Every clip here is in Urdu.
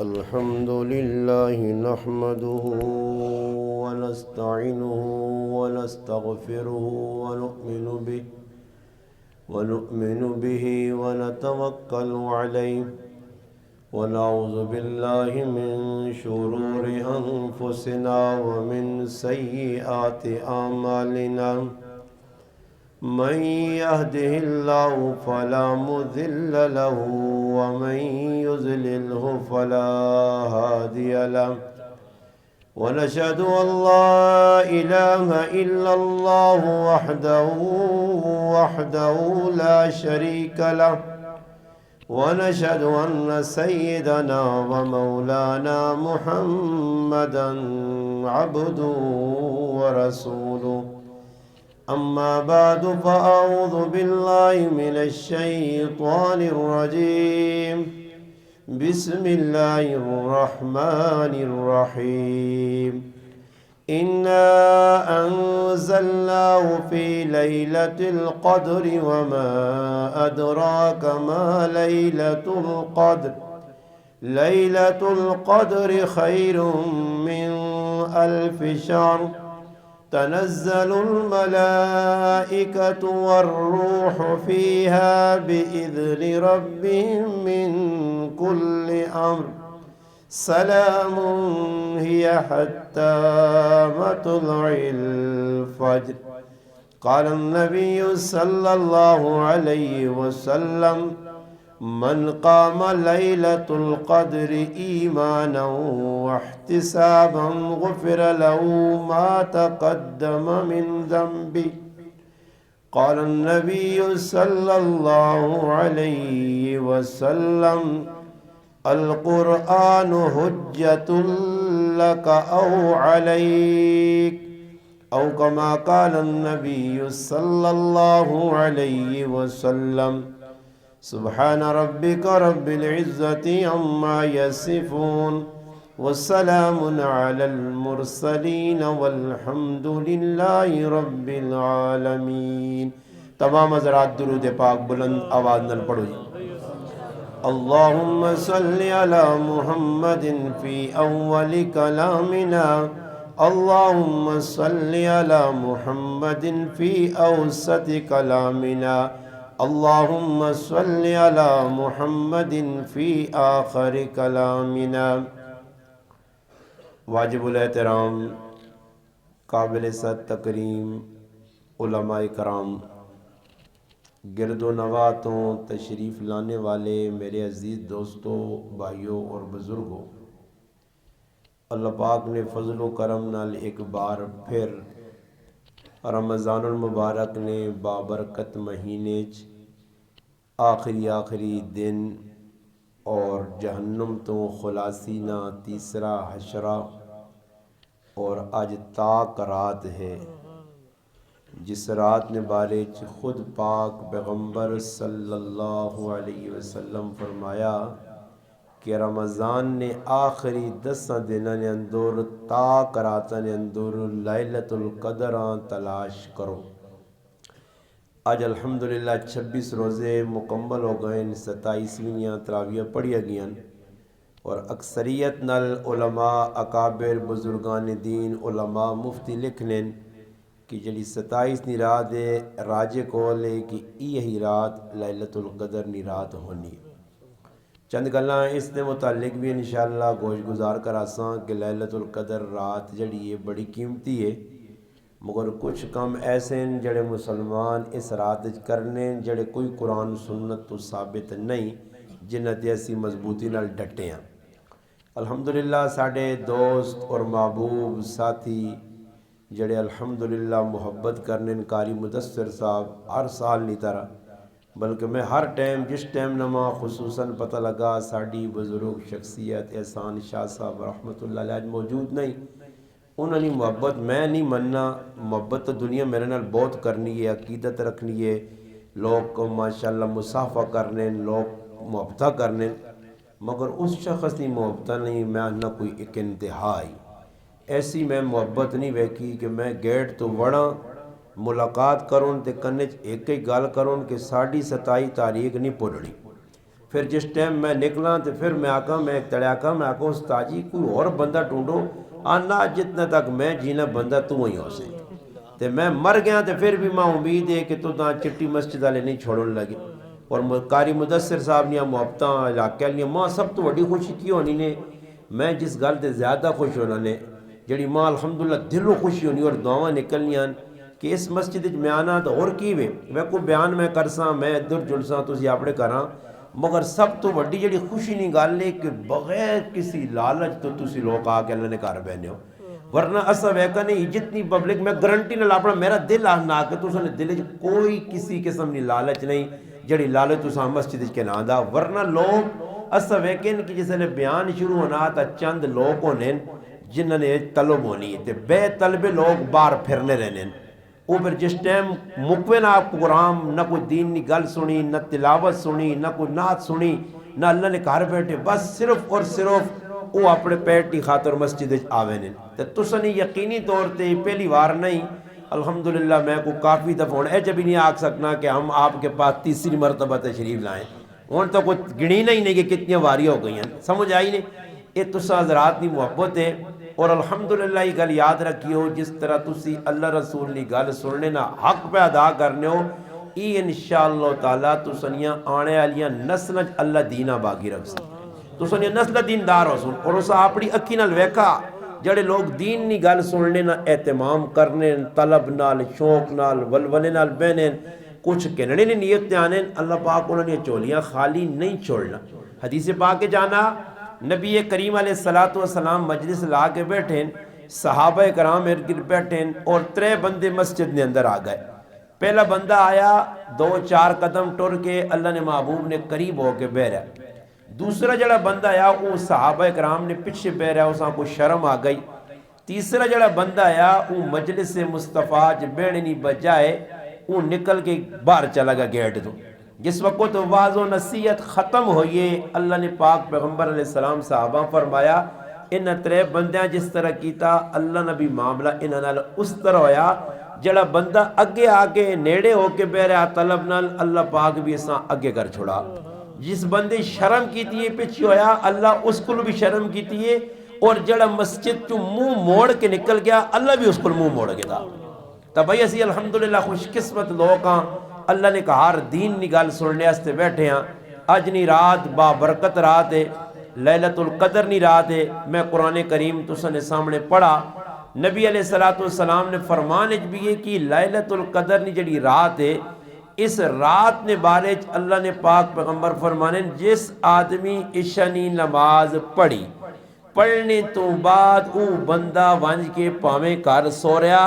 الحمد لله نحمده ونستعينه ونستغفره ونؤمن به ونتوكل عليه ونعوذ بالله من شرور أنفسنا ومن سيئات أعمالنا من يهده الله فلا مضل له ومن يضلله فلا هادي له ونشهد أن لا إله إلا الله وحده لا شريك له ونشهد أن سيدنا ومولانا محمدا عبده ورسوله أما بعد فأعوذ بالله من الشيطان الرجيم بسم الله الرحمن الرحيم إنا أنزلناه في ليلة القدر وما أدراك ما ليلة القدر ليلة القدر خير من 1000 شهر تنزل الملائكة والروح فيها بإذن ربهم من كل أمر سلام هي حتى مطلع الفجر قال النبي صلى الله عليه وسلم من قام ليلة القدر إيمانا واحتسابا غفر له ما تقدم من ذنبه قال النبي صلى الله عليه وسلم القرآن حجة لك أو عليك أو كما قال النبي صلى الله عليه وسلم سبحان ربك رب العزة عما يصفون والسلام على المرسلين والحمد لله رب العالمين. تمام حضرات درود پاک بلند آواز نال پڑھو جی. اللهم صل على محمد في أول كلامنا اللهم صل على محمد في أوسط كلامنا اللهم صل على محمد في آخر كلامنا. واجب الاحترام قابل صد تکریم علماء کرام، گرد و نواتوں، تشریف لانے والے میرے عزیز دوستوں، بھائیوں اور بزرگوں، اللہ پاک نے فضل و کرم نال ایک بار پھر رمضان المبارک نے بابرکت مہینے آخری دن اور جہنم تو خلاصی نہ تیسرا حشرہ اور اج تاک رات ہے، جس رات نے بارے خود پاک پیغمبر صلی اللہ علیہ وسلم فرمایا کہ رمضان نے آخری 10 دنوں نے اندر تاک رات نے اندر لیلۃ القدر تلاش کرو. آج الحمدللہ 26 روزے مکمل ہو گئے، 27ویں تراویح پڑھی گئیں اور اکثریت نال علماء اکابر بزرگان دین علماء مفتی لکھ لیں کہ جڑی 27 رات ہے راجے کول ہے کہ یہی رات لیلۃ القدر نی رات ہونی. چند گلاں اس دے متعلق بھی انشاءاللہ گوش گزار کراساں کہ لیلۃ القدر رات جڑی ہے بڑی قیمتی ہے، مگر کچھ کم ایسے ہیں جڑے مسلمان اس رات کرنے جڑے کوئی قرآن سنت تو ثابت نہیں، جنہ تے اسی مضبوطی نال ڈٹے ہیں. الحمدللہ ساڑھے دوست اور محبوب ساتھی جڑے الحمدللہ محبت کرنے قاری مدثر صاحب ہر سال نہیں طرح، بلکہ میں ہر ٹائم جس ٹائم نما خصوصاً پتہ لگا ساڑھی بزرگ شخصیت احسان شاہ صاحب رحمۃ اللہ علیہ موجود نہیں، انہوں نے محبت میں نہیں مننا. محبت تو دنیا میرے نال بہت کرنی ہے، عقیدت رکھنی ہے، لوگ کو ماشاءاللہ مصافحہ کرنے، لوگ محبتہ کرنے، مگر اس شخص کی محبتہ نہیں، میں نہ کوئی ایک انتہائی ایسی میں محبت نہیں ویکھی کہ میں گیٹ تو وڑاں ملاقات کروں تے کنے ایک ہی گل کروں کہ 27 تاریخ نہیں بھولنی. پھر جس ٹائم میں نکلا تو پھر میں آکا میں تڑیاکا میں آکا استاد جی کوئی اور بندہ ڈھونڈو آنا جتنے تک میں جینا بندہ تو وہی ہو سے تے میں مر گیا تے پھر بھی ماں امید ہے کہ تو تاں چٹی مسجد والے نہیں چھوڑن لگے اور قاری مدثر صاحب نے محبتاں علاقے والی ماں سب تو بڑی خوشی کی ہونی نے میں جس گل تے زیادہ خوش ہونا نے جڑی ماں الحمدللہ دلوں خوشی ہونی اور دعاواں نکلنیاں کہ اس مسجد میں آنا تو اور کی وے میں کوئی بیان میں کرساں میں ادھر جلساں تسی اپنے کراں مگر سب تو بڑی جڑی خوشی نہیں گل ہے کہ بغیر کسی لالچ تو تسی لوگ آ کے اللہ نے گھر بہنے ہو ورنہ اسا ویکا نہیں جتنی پبلک میں گارنٹی نال اپنا میرا دل آنا کہ تساں نے دل کوئی کسی قسم کی لالچ نہیں جڑی لالچ تساں مسجد کے نام دا ورنہ لوگ اسا ویکن کہ جس نے بیان شروع ہونا تا چند لوگ ہونے جنہوں نے طلب ہونی تے بے طلب لوگ باہر پھرنے رہنے وہ پھر جس ٹائم مکوے نہ پروگرام نہ کوئی دین کی گل سنی نہ تلاوت سنی نہ کوئی نعت سنی نہ اللہ نے گھر بیٹھے بس صرف اور صرف وہ اپنے پیٹ کی خاطر مسجد آوے نے تو تساں یقینی طور تے پہلی بار نہیں الحمدللہ میں کو کافی دفعہ ہونا جب بھی نہیں آکھ سکنا کہ ہم آپ کے پاس تیسری مرتبہ تشریف لائیں ہوں تو کوئی گنی نہیں کہ کتنی واریاں ہو گئی ہیں سمجھ آئی نہیں یہ تساں حضرات کی محبت ہے اور الحمدللہ یہ گل یاد رکھیو جس طرح تسی اللہ رسول کی گل سننے نا حق پہ ادا کرنے ہو یہ انشاءاللہ تعالیٰ تسنیاں آنے والیاں نسل اللہ دینا باقی رکھ سن تسنیاں نسل دیندار ہو سن اور اسا اپنی اکھی نال ویکھا جڑے لوگ دین کی گل سننے نا اہتمام کرنے طلب نال شوق نال ولولے نال بہنے کچھ کہنے نے نیت تے آنے اللہ پاک انہوں نے چولیاں خالی نہیں چھوڑنا حدیث پاک جانا نبی کریم علیہ السلام مجلس لا کے بیٹھیں صحابہ کرام ارد بیٹھیں اور 3 بندے مسجد نے اندر آ گئے پہلا بندہ آیا 2-4 قدم ٹر کے اللہ نے محبوب نے قریب ہو کے بہ رہا دوسرا جڑا بندہ آیا وہ صحابہ کرام نے پیچھے بہ رہا اساں کو شرم آ گئی تیسرا جڑا بندہ آیا وہ مجلس مصطفیٰ بیٹھنے نہیں بجائے وہ نکل کے باہر چلا گیا گیٹ تو جس وقت واضح و نصیحت ختم ہوئیے اللہ نے پاک پیغمبر علیہ السلام صحابہ فرمایا ان 3 بندیاں جس طرح کیتا اللہ نبی معاملہ انہاں اس طرح ہویا جڑا بندہ اگے آگے نیڑے ہو کے بہ رہا طلب نال اللہ پاک بھی اساں اگے کر چھوڑا جس بندے شرم کیتی ہے پیچھے ہویا اللہ اس کو بھی شرم کیتی ہے اور جڑا مسجد تو منہ موڑ کے نکل گیا اللہ بھی اس کو منہ موڑ کے دا تو بھائی اسی الحمدللہ خوش قسمت لوگ ہاں اللہ نے کہا ہر دین کی گل سننے واسطے بیٹھے ہاں اج نہیں رات بابرکت رات ہے لیلۃ القدر نہیں رات ہے میں قرآن کریم تساں نے سامنے پڑھا نبی علیہ السلام نے فرمان بھی ہے کہ لیلۃ القدر نہیں جڑی رات ہے اس رات نے بارے اللہ نے پاک پیغمبر فرمانے جس آدمی عشاء نماز پڑھی پڑھنے تو بعد وہ بندہ ونج کے پاویں گھر سو رہا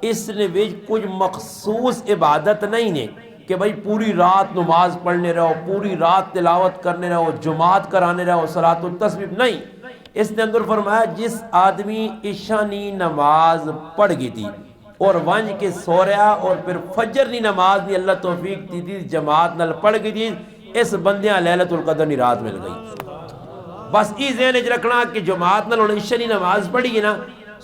اس نے وچ کچھ مخصوص عبادت نہیں نے کہ بھائی پوری رات نماز پڑھنے رہو پوری رات تلاوت کرنے رہو جماعت کرانے رہو صلاۃ التسبیح نہیں اس نے اندر فرمایا جس آدمی عشاء نماز پڑھ گئی تھی اور ونج کے سو رہا اور پھر فجر نی نماز نہیں اللہ توفیق دی تھی جماعت نال پڑھ گئی تھی اس بندیاں لیلۃ القدر نی رات مل گئی بس یہ ذہن وچ رکھنا کہ جماعت نال ہن عشاء نماز پڑھی ہے نا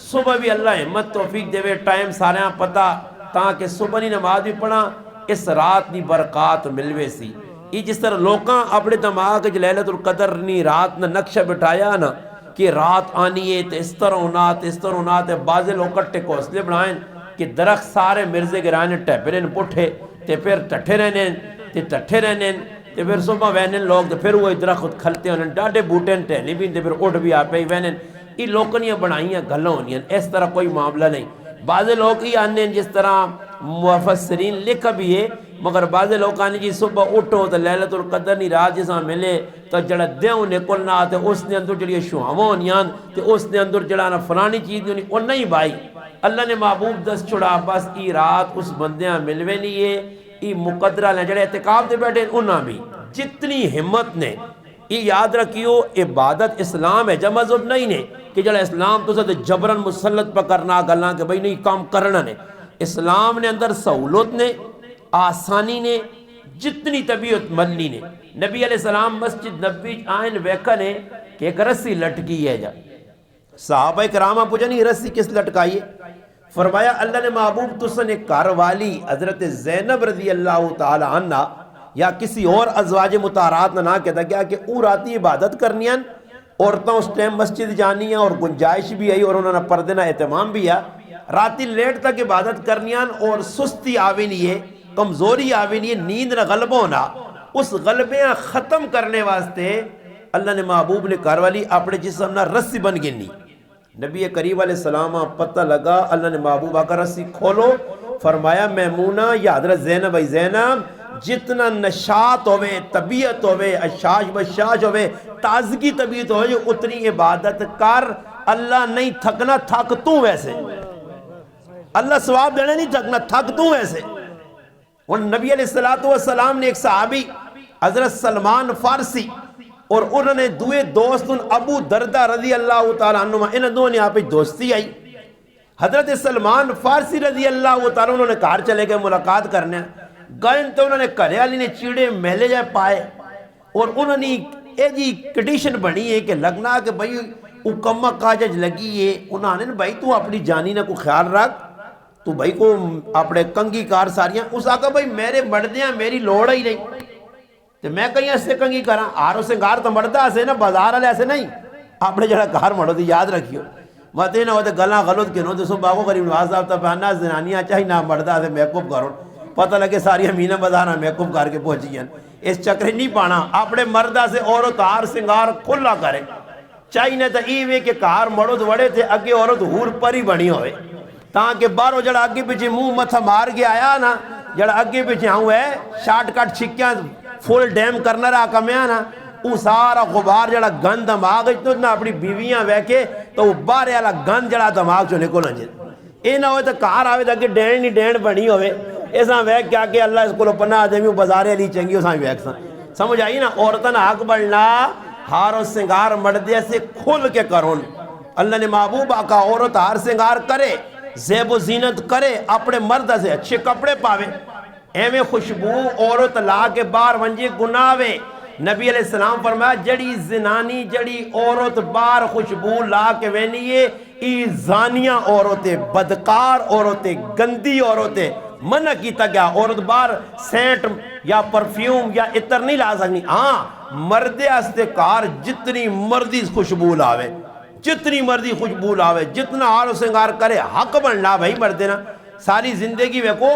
صبح بھی اللہ ہمت توفیق دے ٹائم سارے پتہ تاکہ صبح نی نماز بھی پڑھا اس رات دی برکات ملوے سی یہ جس طرح لوکاں اپنے دماغ وچ لیلۃ القدر نی رات نہ نقشہ بٹھایا نا کہ رات آنی ہے تے اس طرح ہونا تے اس طرح ہونا تے بعض لوگ کٹے کوسلے بنائیں کہ درخت سارے مرزے گرانے ٹیپے نے پٹھے تے پھر ٹٹھے رہنے تے ٹٹھے رہنے تے پھر صبح وہنے لوگ تے پھر وہ درخت کھلتے ہونے ڈاڈے بوٹے ٹہنی بھی تے پھر اٹھ بھی آپ ہی وہنے یہ لوکنیاں بنائیاں گلاں ہونیاں اس طرح کوئی معاملہ نہیں بعض لوگ ہی آنے جس طرح مفسرین لکھا بھی ہے مگر بعض لوگ آنے جی صبح اٹھو تو لیلۃ القدر نی رات جساں ملے تو جڑا دیوں نکلنا تے اس نے اندر جڑی شہواں ہونیاں تے اس نے اندر جڑا نا فلانی چیز ہونی وہ نہیں بھائی اللہ نے محبوب دس چھڑا بس ای رات اس بندیاں ملوے نہیں ہے ای مقدرہ لیں جڑے اعتکاف دے بیٹھے انہاں بھی جتنی ہمت نے یہ یاد رکھیو عبادت اسلام ہے جب مذہب نہیں نے کہ جڑا اسلام تو سے جبرن مسلط پہ کرنا گلاں کہ بھئی نہیں کام کرنا نے اسلام نے اندر سہولت نے آسانی نے جتنی طبیعت ملنی نے نبی علیہ السلام مسجد نبی آئین ویکھا نے کہ ایک رسی لٹکی ہے جا صحابہ کرامہ پوچھا نہیں رسی کس لٹکائی ہے فرمایا اللہ نے محبوب تسن ایک گھر والی حضرت زینب رضی اللہ تعالی عنہ یا کسی اور ازواج مطہرات نہ کہتا گیا کہ او راتی عبادت کرنی ہیں عورتوں اس ٹائم مسجد جانی ہیں اور گنجائش بھی آئی اور انہوں نے پردے نہ اہتمام بھی ہے راتی لیٹ تک عبادت کرنی ہیں اور سستی آوی نہیں ہے کمزوری آوی نہیں ہے نیند نہ غلبہ ہونا اس غلبیاں ختم کرنے واسطے اللہ نے محبوب نے کاروالی اپنے جسم نہ رسی بن گنی نبی کریم علیہ السلام پتہ لگا اللہ نے محبوب آکر رسی کھولو فرمایا میمونہ یا حضرت زینب ای زینب جتنا نشاط ہوئے طبیعت ہوئے اشاش بشاش ہوئے تازگی طبیعت ہوئے جو اتنی عبادت کر اللہ نہیں تھکنا تھک تو ویسے اللہ ثواب دینے نہیں تھکنا تھک تو ویسے اور نبی علیہ السلام نے ایک صحابی حضرت سلمان فارسی اور انہوں نے دوئے دوست ابو دردہ رضی اللہ تعالیٰ عنہ انہوں دونوں نے آپ دوستی آئی حضرت سلمان فارسی رضی اللہ تعالیٰ انہوں نے کار چلے گئے ملاقات کرنے گئے تو انہوں نے کرے علی نے چیڑے محلے جائے پائے اور انہوں نے ایک جی کنڈیشن بنی ہے کہ لگنا کہ بھئی اکمہ کاجج لگی ہے انہوں نے بھائی تو اپنی جانی نہ کو خیال رکھ تو بھائی کو اپنے کنگی کار ساریاں اس آقا بھائی میرے مردیاں میری لوڑ ہی نہیں تو میں کہیں اس سے کنگی کراں آرو سنگار تو مردہ سے نا بازار والے ایسے نہیں اپنے جڑا کار مڑو دی یاد رکھیو مت نہ ہوتے گلاں غلط کنو تو سو باغو غریب نواز صاحب تا پہنا زنانیاں چاہی نہ مردہ سے میک اپ کرو پتہ لگے ساری امینہ بازار میک اپ کر کے پہنچی ہیں اس چکر نہیں پانا اپنے مردہ سے عورت ہار سنگار کھلا کرے چاہی نہ تا ایوے کہ کار مڑو تو وڑے تھے اگے عورت ہور پری بنی ہوئے تاکہ بارو جڑا اگے پیچھے منہ متھا مار کے آیا نا جڑا اگے پیچھے آؤں ہے شارٹ کٹ چھکیاں فل ڈیم کرنا رہا کمیاں نا وہ سارا غبار جڑا گند دماغ تو نہ اپنی بیویاں ویکے تو وہ بارے والا گند جڑا دماغ چو نکل جائے اے نہ ہوئے تو کار آوے تاکہ ڈین نہیں ڈین بنی ہوئے ایسا ویک کیا کہ اللہ اس کو پناہ دے میں بازارے لی چنگی اساں ویک ساں سمجھ آئی نا عورتن حق بڑھنا ہار و سنگار مردے سے کھل کے کرون اللہ نے محبوب آقا عورت ہار سنگار کرے زیب و زینت کرے اپنے مرد سے اچھے کپڑے پاوے ایویں خوشبو عورت لا کے بار ونجے گناوے نبی علیہ السلام فرمایا جڑی زنانی جڑی عورت بار خوشبو لا کے وینیے ای زانیاں عورتیں بدکار عورتیں گندی عورتیں منع کیتا گیا عورت بار سینٹ یا پرفیوم یا عطر نہیں لا سکنی ہاں مردے استکار جتنی مردی خوشبو لاوے جتنی مردی خوشبو لاوے جتنا آر و سنگار کرے حق بننا بھائی مردنا ساری زندگی ویکو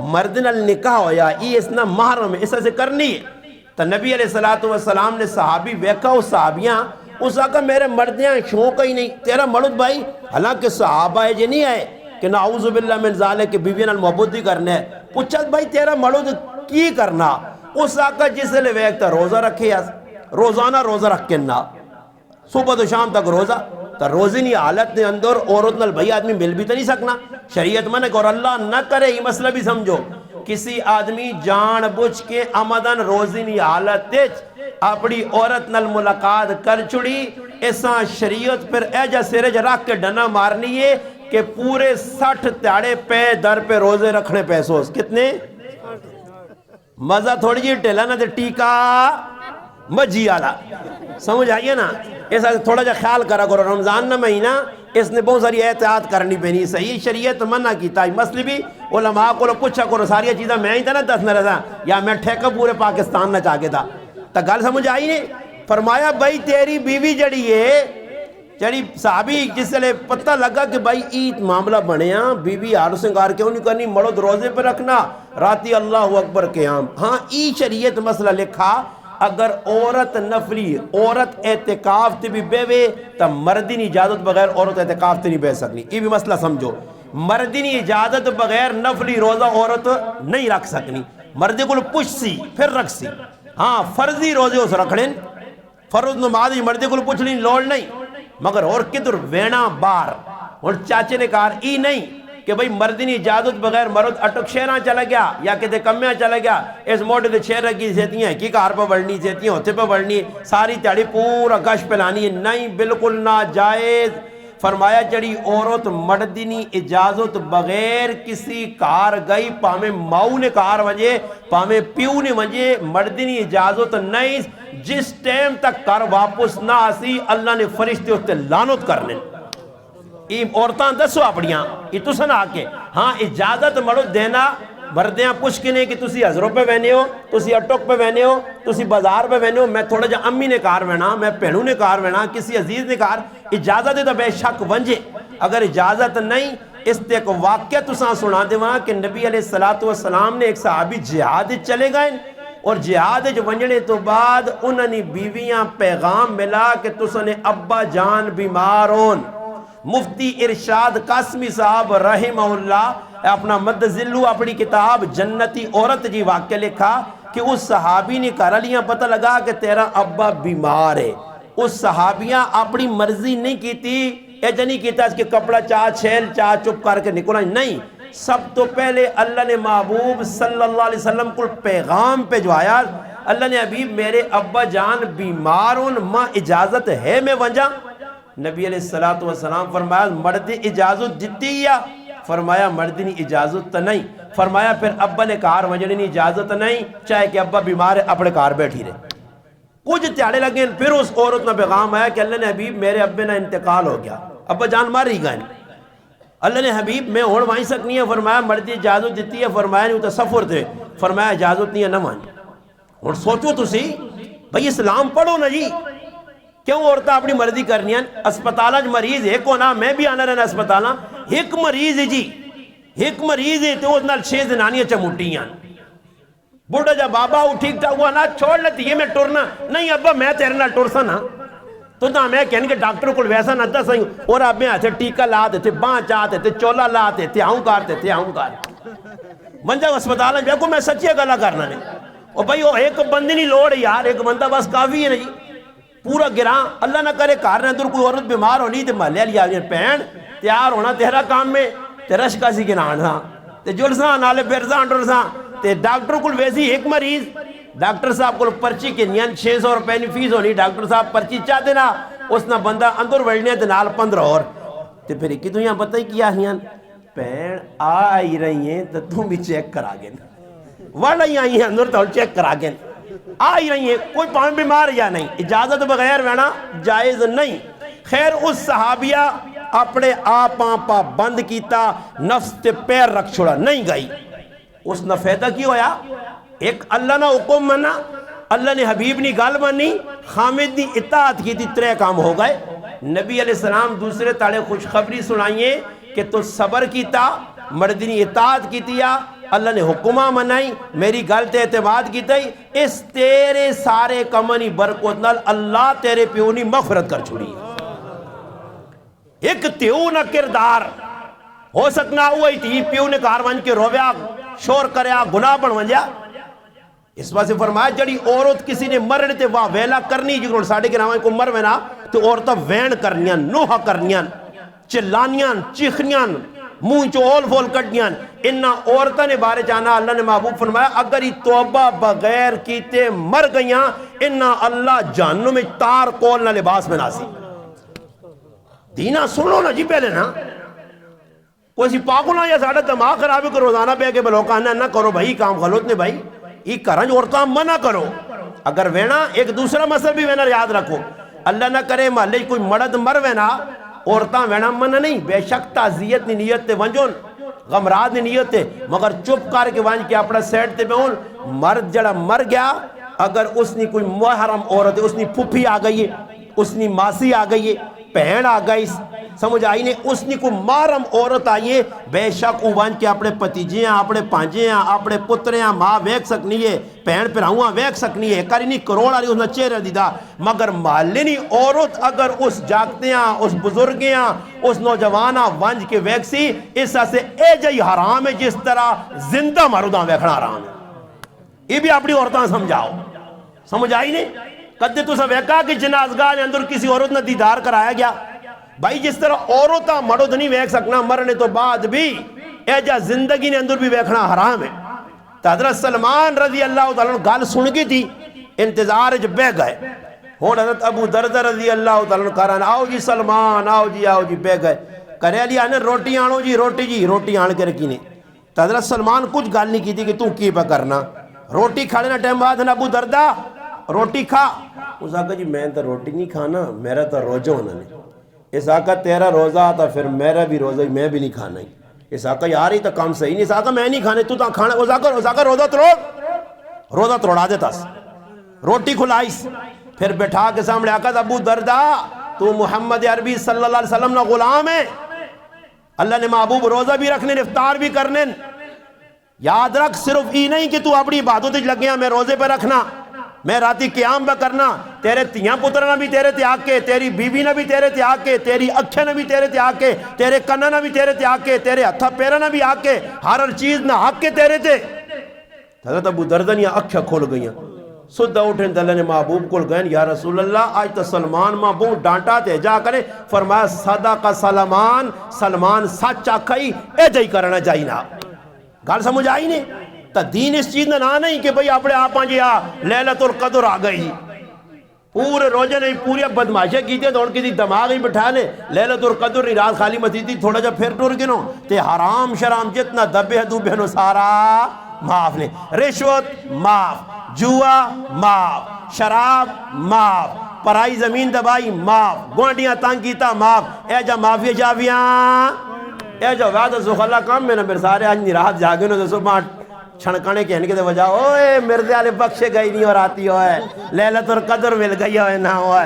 مردنا نکاح ہویا یہ اس نا محرم ہے اس سے کرنی ہے تو نبی علیہ السلام نے صحابی ویکا اس صحابیاں اس آقا میرے مردیاں شوق ہی نہیں تیرا مرد بھائی حالانکہ صحابہ ہے جی نہیں آئے کہ نعوذ باللہ من ذالک کہ بیویاں محبت ہی کرنے ہے پوچھا بھائی تیرا مرد کی کرنا اس آقا جس لئے ویکتا روزہ رکھے روزانہ روزہ رکھ کے نا صبح تو شام تک روزہ تو روزی نہیں حالت نے اندر عورت نل بھائی آدمی مل بھی تو نہیں سکنا شریعت میں نے اور اللہ نہ کرے یہ مسئلہ بھی سمجھو کسی آدمی جان بوجھ کے آمدن روزی نہیں حالت اپنی عورت نل ملاقات کر چڑی ایسا شریعت پر ایجا سرج رکھ کے ڈنا مارنی ہے کہ پورے 60 تیاڑے پہ در پہ روزے رکھنے پیسوس کتنے مزہ تھوڑی جی ٹیلا نا دے ٹیکا مجھی آلا سمجھ آئیے نا ایسا تھوڑا جا خیال کرا کرو رمضان نہ مہینہ اس نے بہت ساری احتیاط کرنی پہنی صحیح شریعت منع کیتا ہے مسئلہ بھی علماء کو پوچھا کرو ساری چیزیں میں ہی تھا نا دس نہ رہا یا میں ٹھیکہ پورے پاکستان نہ چاہے تھا تو گل سمجھ آئی نہیں فرمایا بھائی تیری بیوی جڑی ہے جڑی صحابی جس سے پتہ لگا کہ بھائی عید معاملہ بنیا بیوی ہار سنگار کیوں نہیں کرنی مرد روزے پہ رکھنا راتی اللہ اکبر قیام ہاں ای شریعت مسئلہ لکھا اگر عورت نفلی عورت اعتکاف تے بھی بیوے تا مردی اجازت بغیر عورت اعتکاف تے نہیں بے سکنی یہ بھی مسئلہ سمجھو مردی اجازت بغیر نفلی روزہ عورت نہیں رکھ سکنی مردی کو پوچھ سی پھر رکھ سی ہاں فرضی روزے اس رکھنے فرض نماز مردی کو پوچھنی لوڑ نہیں مگر اور کدھر وینا بار اور چاچے نے کہا ای نہیں کہ بھئی مردی اجازت بغیر مرد اٹک شہرہ چلا گیا یا کہتے کمیاں چلا گیا اس موٹے دے شہرہ کی سیتی ہیں کی کار پہ بڑھنی سیتی ہیں ہوتے پہ بڑھنی ساری تیاری پورا گش پلانی ہے نہیں بالکل ناجائز فرمایا جڑی عورت مردی اجازت بغیر کسی کار گئی پامیں ماؤ نے کار وجے پامیں پیو نے وجے مردی اجازت نہیں جس ٹیم تک کار واپس نہ آسی اللہ نے فرشتے ہوتے لانت کرنے یہ عورتاں دسو اپنیاں یہ تو سنا کے ہاں اجازت مرد دینا وردیاں پوچھ کے نہیں کہ تسی ہزروں پہ بہنے ہو، تسی اٹوک پہ بہنے ہو، تسی بازار پہ بہنے ہو، میں تھوڑا جا امی نے کار بہنا، میں پہنوں نے کار بہنا، کسی عزیز نے کار اجازت ہے تو بے شک ونجے، اگر اجازت نہیں اس تے کو واقعہ تساں سنا دے وہاں کہ نبی علیہ السلام نے ایک صحابی جہاد چلے گئے اور جہاد جو ونجنے تو بعد انہوں نے بیویاں پیغام ملا کہ تساں نے ابا جان بیمار ہون۔ مفتی ارشاد قاسمی صاحب رحمہ اللہ اپنا مدذلو اپنی کتاب جنتی عورت جی واقعہ لکھا کہ اس صحابی نے کہا پتہ لگا کہ تیرا ابا بیمار ہے۔ اس صحابیاں اپنی مرضی نہیں کی تھی، ایجا نہیں کیتا اس کے کپڑا چاہ چھیل چاہ چپ کر کے نکلا نہیں، سب تو پہلے اللہ نے محبوب صلی اللہ علیہ وسلم کو پیغام پہ جو آیا، اللہ نے حبیب میرے ابا جان بیمار ہوں، ماں اجازت ہے میں ونجا؟ نبی علیہ السلام فرمایا مرد اجازت دیتی یا؟ فرمایا مرد نے اجازت تو نہیں، فرمایا پھر ابا نے کار ونجنے نے اجازت نہیں، چاہے کہ ابا بیمار ہے اپنے کار بیٹھی رہے۔ کچھ تیاڑے لگے پھر اس عورت میں پیغام آیا کہ اللہ نے حبیب میرے ابے نہ انتقال ہو گیا، ابا جان مار ہی گئے۔ اللہ نے حبیب میں ہوڑ وہیں سکنی ہے، فرمایا مرد اجازت دیتی ہے، فرمایا نہیں تو سفر تھے، فرمایا اجازت نہیں ہے نہ مانی۔ اور سوچو تسی بھئی اسلام پڑھو نا جی، کیوں عورتہ اپنی مرضی کرنی ہے؟ اسپتالہ مریض ہے کونا میں بھی آنا رہنا اسپتالہ، ایک مریض ہے جی، ایک مریض ہے تو اس نال 6 زنانیاں چموٹیاں، بوڑھا جا بابا وہ ٹھیک ٹھاک ہوا نا چھوڑ لیتی یہ میں ٹورنا نہیں ابا میں تیرے نال ٹورسا نا تو نہ میں کہنے کہ ڈاکٹر کو ویسا نہ دس آئی اور اب میں آتے ٹیکہ لا دیتے باں چاہتے تھے چولا لا دیتے آؤں کارتے تھے آؤں کارتے من جا اسپتال میں کو میں سچی گلا کرنا نہیں اور بھائی وہ ایک بندی نہیں لوڑ یار ایک بندہ بس کافی ہے نہیں پورا گراں اللہ نہ کرے کار نے اندر کوئی عورت بیمار ہونی تے محلے والی آدمی پہن تیار ہونا تیرا کام میں تے رشکا سی گرانا تے جلساں نالے برزاں ڈرزاں تے ڈاکٹر کو ویسی ایک مریض ڈاکٹر صاحب کو پرچی کے نیان 600 روپے نہیں فیس ہونی ڈاکٹر صاحب پرچی چاہ دینا اس نہ بندہ اندر وڑنے تے نال 15 اور تے پھر کی تو یہاں پتہ ہی کیا نیان پین آئی رہی ہیں تو تم بھی چیک کرا گئے وڑ رہی آئی ہیں اندر تو چیک کرا گئے آئی رہی ہیں کوئی پان بیمار یا نہیں اجازت بغیر وینا جائز نہیں خیر اس صحابیہ اپنے آپاں پا بند کیتا نفس تے پیر رکھ چھوڑا نہیں گئی اس نہ فیدہ کی ہویا ایک اللہ نہ حکم منا اللہ نے حبیب نی گال مانی خامد نی اطاعت کی تھی 3 کام ہو گئے نبی علیہ السلام دوسرے تاڑے خوشخبری سنائیے کہ تو صبر کیتا مرد نی اطاعت کی تیا اللہ نے حکمہ منائی میری گل تے اعتماد کی تھی اس تیرے سارے کمنی برکت نال اللہ تیرے پیونی مغفرت کر چھوڑی ایک تیو نہ کردار ہو سکنا ہوئی تھی پیو نے کاروان کے رویا شور کریا گناہ بن ونجا اس بات سے فرمایا جڑی عورت کسی نے مرنے تے واہ ویلا کرنی جگرون ساڑھے کے نامائیں کو مر وینا تو عورتہ وین کرنیاں نوحہ کرنیاں چلانیاں چیخنیاں منہ چو اول فول کٹنیاں انہا عورتہ نے بارے جانا اللہ نے محبوب فرمایا اگر ہی توبہ بغیر کیتے مر گئیاں انہا اللہ جہنم میں تار کول نہ لباس میں ناسی دینہ سنو نا جی پہلے نا کوئی سی پاکونا یا ساڑھا دماغ خرابی کو روزانہ پہ کہ بلوکانہ نہ کرو بھائی کام غلط نے بھائی یہ کرنج عورتاں منع کرو اگر وینا ایک دوسرا مسئلہ بھی وینا یاد رکھو اللہ نہ کرے محلے کوئی مرد مر وینا عورتاں وینا منع نہیں بے شک تعزیت نی نیت تے ونجون غمراد نی نیت تے مگر چپ کر کے وانج کے اپنا سیٹ تے بیون مرد جڑا مر گیا اگر اس نے کوئی محرم عورت ہے اس نے پھپھی آ گئی ہے اس نے ماسی آ گئی ہے پہن آ گئی سمجھ آئی نے اس نے کوئی محرم عورت آئیے بے شک اوان کے اپنے پتیجیاں اپنے پانجیاں اپنے پتریاں ماں ویک سکنی ہے پہن پر ہوا ویک سکنی ہے کاری نہیں کروڑ آ رہی اس نے چہرہ دیدہ مگر محلینی عورت اگر اس جاگتیاں اس بزرگیاں اس نوجوانہ ونج کے ویک سی اس سے اے جائی حرام ہے جس طرح زندہ مرداں ویکھنا حرام ہے یہ بھی اپنی عورتاں سمجھاؤ سمجھ آئی نہیں کدے تو سب ویکا کہ جنازگاہ نے اندر کسی عورت نے دیدار کرایا گیا بھائی جس طرح عورتاں مرد نہیں ویک سکنا مرنے تو بعد بھی ایجا زندگی نے اندر بھی ویکھنا حرام ہے تو حضرت سلمان رضی اللہ تعالیٰ نے گال سن گئی تھی انتظار جب بے گئے ہون حضرت ابو دردہ رضی اللہ تعالیٰ نے کہا آؤ جی سلمان آؤ جی بے گئے کرے علی آنے روٹی آنو جی روٹی آن کے رکھی نے تو حضرت سلمان کچھ گال نہیں کی تھی کہ تو کی پہ کرنا روٹی کھانے ٹائم بعد ابو دردہ روٹی کھا اس آقا جی میں تو روٹی نہیں کھانا میرا تو روزہ ہونا نہیں اس آقا تیرا روزہ آتا پھر میرا بھی روزہ میں بھی نہیں کھانا ہی اسحاق یار ہی تو کام صحیح نہیں، اسحاق میں نہیں کھانے، تو تا کھانا، اسحاق روزہ توڑا دیتا، روٹی کھلائیس، پھر بٹھا کے سامنے آقا ابو دردہ تو محمد عربی صلی اللہ علیہ وسلم نا غلام ہے، اللہ نے محبوب روزہ بھی رکھنے، افطار بھی کرنے، یاد رکھ صرف ای نہیں کہ تو اپنی عبادت لگ گیا میں روزے پہ رکھنا، میں راتی قیام پہ کرنا، تیرے تیاں پترنا بھی تیرے تیاگ کے، تیری بیوی نے بھی تیرے تیاگ کے، تیری اکھیں نے بھی تیرے تیاگ کے، تیرے کنہ نے بھی تیرے تیاگ کے، تیرے ہتھا پیرہ نے بھی آگ کے، ہر چیز نہ حق کے تیرے تھے۔ حضرت ابو دردنیاں اکھیں کھول گئیاں، صدہ اٹھیں تو اللہ نے محبوب کو گئن، یا رسول اللہ آج تو سلمان ماں بہت ڈانٹا تے جا کرے، فرمایا صدق سلمان، سلمان سچ آکھائی، اے جائی کرنا چاہیے نا، گھر سمجھ آئی نہیں، تا دین اس چیز نہ نہیں کہ بھئی اپنے آپ جی لیلۃ القدر آ گئی، پورے روزے نہیں پوری بدماشیں کی تھی تو ان کی دماغ ہی بٹھا لے، لیلۃ القدر نہیں رات خالی مسجد تھی، تھوڑا جا پھر ٹور گنو تے حرام شرام جتنا دبے دوبے نو سارا معاف نے، رشوت معاف، جوا معاف، شراب معاف، پرائی زمین دبائی معاف، گوانڈیاں تانگ کیتا معاف، اے جا معافی شافیاں، اے جو وعدہ سخلا کام میں نا میرے سارے آج نہیں راحت جاگے نو دسو ماں چھڑکانے کہنے کے دے وجہ اوے مرزے والے بخشے گئی نہیں اور آتی ہوئے لیلۃ القدر مل گئی ہوئے نہ ہوئے،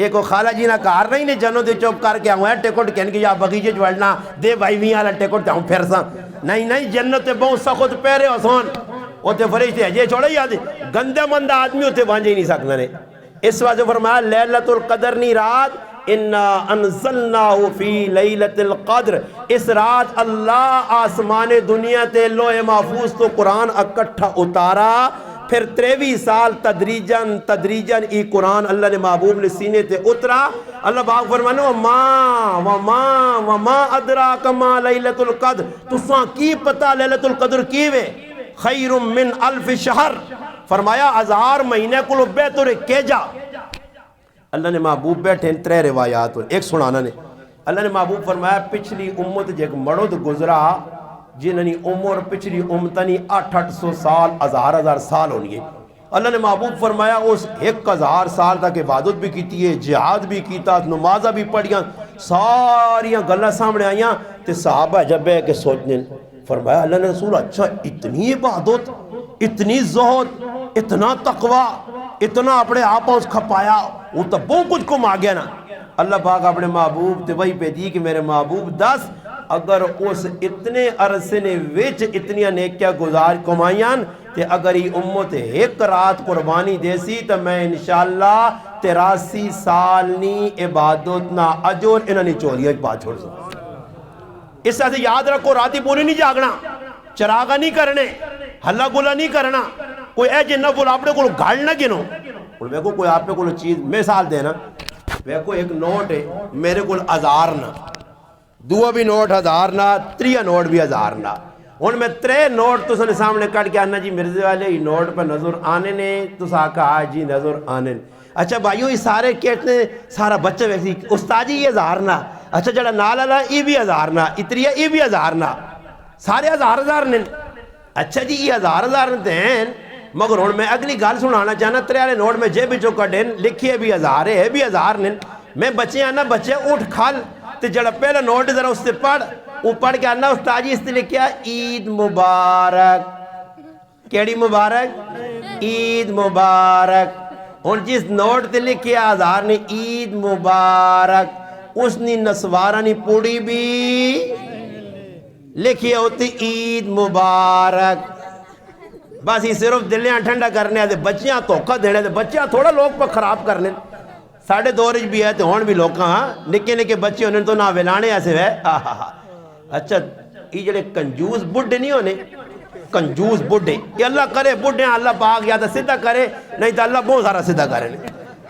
ایک خالہ جی نہ کار نہیں نے جنوں دے چوپ کر کے آؤں ہے ٹیکٹ کہنے کے یا بغیچے چوڑنا دے بھائی بھی آلہ ٹیکٹ جاؤں پھر سا نہیں جنت بہت سخت پیرے حسون ہوتے فرشتے ہیں یہ چھوڑے یاد گندے مندہ آدمی ہوتے بانجے ہی نہیں سکنا نے، اس وجہ فرمایا لیلۃ القدر نہیں رات، اِنَّا أَنزَلْنَاهُ فِي لَيْلَةِ الْقَدْرِ، اس رات اللہ آسمان دنیا تے لوح محفوظ تو قرآن اکٹھا اتارا، پھر 23 سال تدریجن ای قرآن اللہ نے محبوب نے سینے تے اترا، اللہ باغ فرمانے وَمَا أَدْرَاكَ مَا لَيْلَةُ الْقَدْرِ، تُساں کی پتہ لیلۃ القدر کیوے، خیر من الف شہر، فرمایا 1000 مہینے کلو بہتر کے جا، اللہ نے محبوب بیٹھے ہیں 3 روایات ایک سنانا نے، اللہ نے محبوب فرمایا پچھلی امت جیک مرد گزرا جنہی عمر پچھلی امتنی 800 سال 1000 سال ہونگی، اللہ نے محبوب فرمایا اس 1000 سال تک عبادت بھی کیتی ہے، جہاد بھی کیتا، نمازہ بھی پڑھیاں، ساریاں گلہ سامنے آئیاں، تے صحابہ جب ہے کہ سوچنے فرمایا اللہ نے رسول اچھا اتنی عبادت، اتنی زہد، اتنا تقوی، اتنا اپنے آپا اس کھپایا، وہ تو بہت کچھ کم آ گیا نا، اللہ پاک اپنے محبوب تے وہی پہ دی کہ میرے محبوب 10 اگر اس اتنے عرصے نے وچ اتنی نیکیاں گزار کمائیاں تے اگر یہ امت ایک رات قربانی دیسی تو میں انشاءاللہ 83 سال نی عبادت نہ اجور انہوں نے چولیاں بات چھوڑ سکتا، اس سے یاد رکھو راتی پوری نہیں جاگنا، چراغا نہیں کرنے، ہلا گلا نہیں کرنا، کوئی اے جنہ بول آپ نے کوئی گھڑ نہ گنو، ویکو کوئی آپ نے کوئی چیز مثال دینا، ویکو ایک نوٹ ہے میرے کو 1000 نہ، دو بھی نوٹ 1000 نہ، 3 نوٹ بھی 1000 نہ، ان میں 3 نوٹ تو سنے سامنے کٹ کے آنا جی مرزے والے یہ نوٹ پہ نظر آنے نے تو ساکا آج جی نظر آنے نے، اچھا بھائیو یہ سارے کہتے ہیں سارا بچہ ویسی استاد جی یہ 1000 نہ، اچھا جڑا نالا لا یہ بھی 1000 نہ، اتریا یہ بھی 1000 نہ، سارے 1000 نے، اچھا جی یہ 1000 دین، مگر ہون میں اگلی گال سنانا چاہنا 3 نوٹ میں جے بھی جو کٹیں لکھیے بھی 1000 ہے بھی 1000 نے، میں بچے آنا بچے اٹھ کھال تے جڑا پہلا نوٹ ذرا اس سے پڑھ، وہ پڑھ کے آنا استاد جی اس نے لکھیا عید مبارک، کیڑی مبارک؟ عید مبارک، ہون جس نوٹ تے لکھیا 1000 نے عید مبارک، اس نے نسوارہ نے پوڑی بھی لکھیا ہوتی عید مبارک، بس یہ صرف دلیاں ٹھنڈا کرنے آتے بچیاں توقع دینے آتے بچیاں تھوڑا لوگ پر خراب کرنے، ساڑھے دورج بھی ہے تو ہون بھی لوگ ہاں نکے نکے بچے ہونے تو نہ ویلانے ایسے ہے، اچھا یہ جڑے کنجوز بڈھے نہیں ہونے، کنجوز بڈھے یہ اللہ کرے بڈھے اللہ پاک یا تو سدھا کرے نہیں تو اللہ بہت سارا سدھا کرے،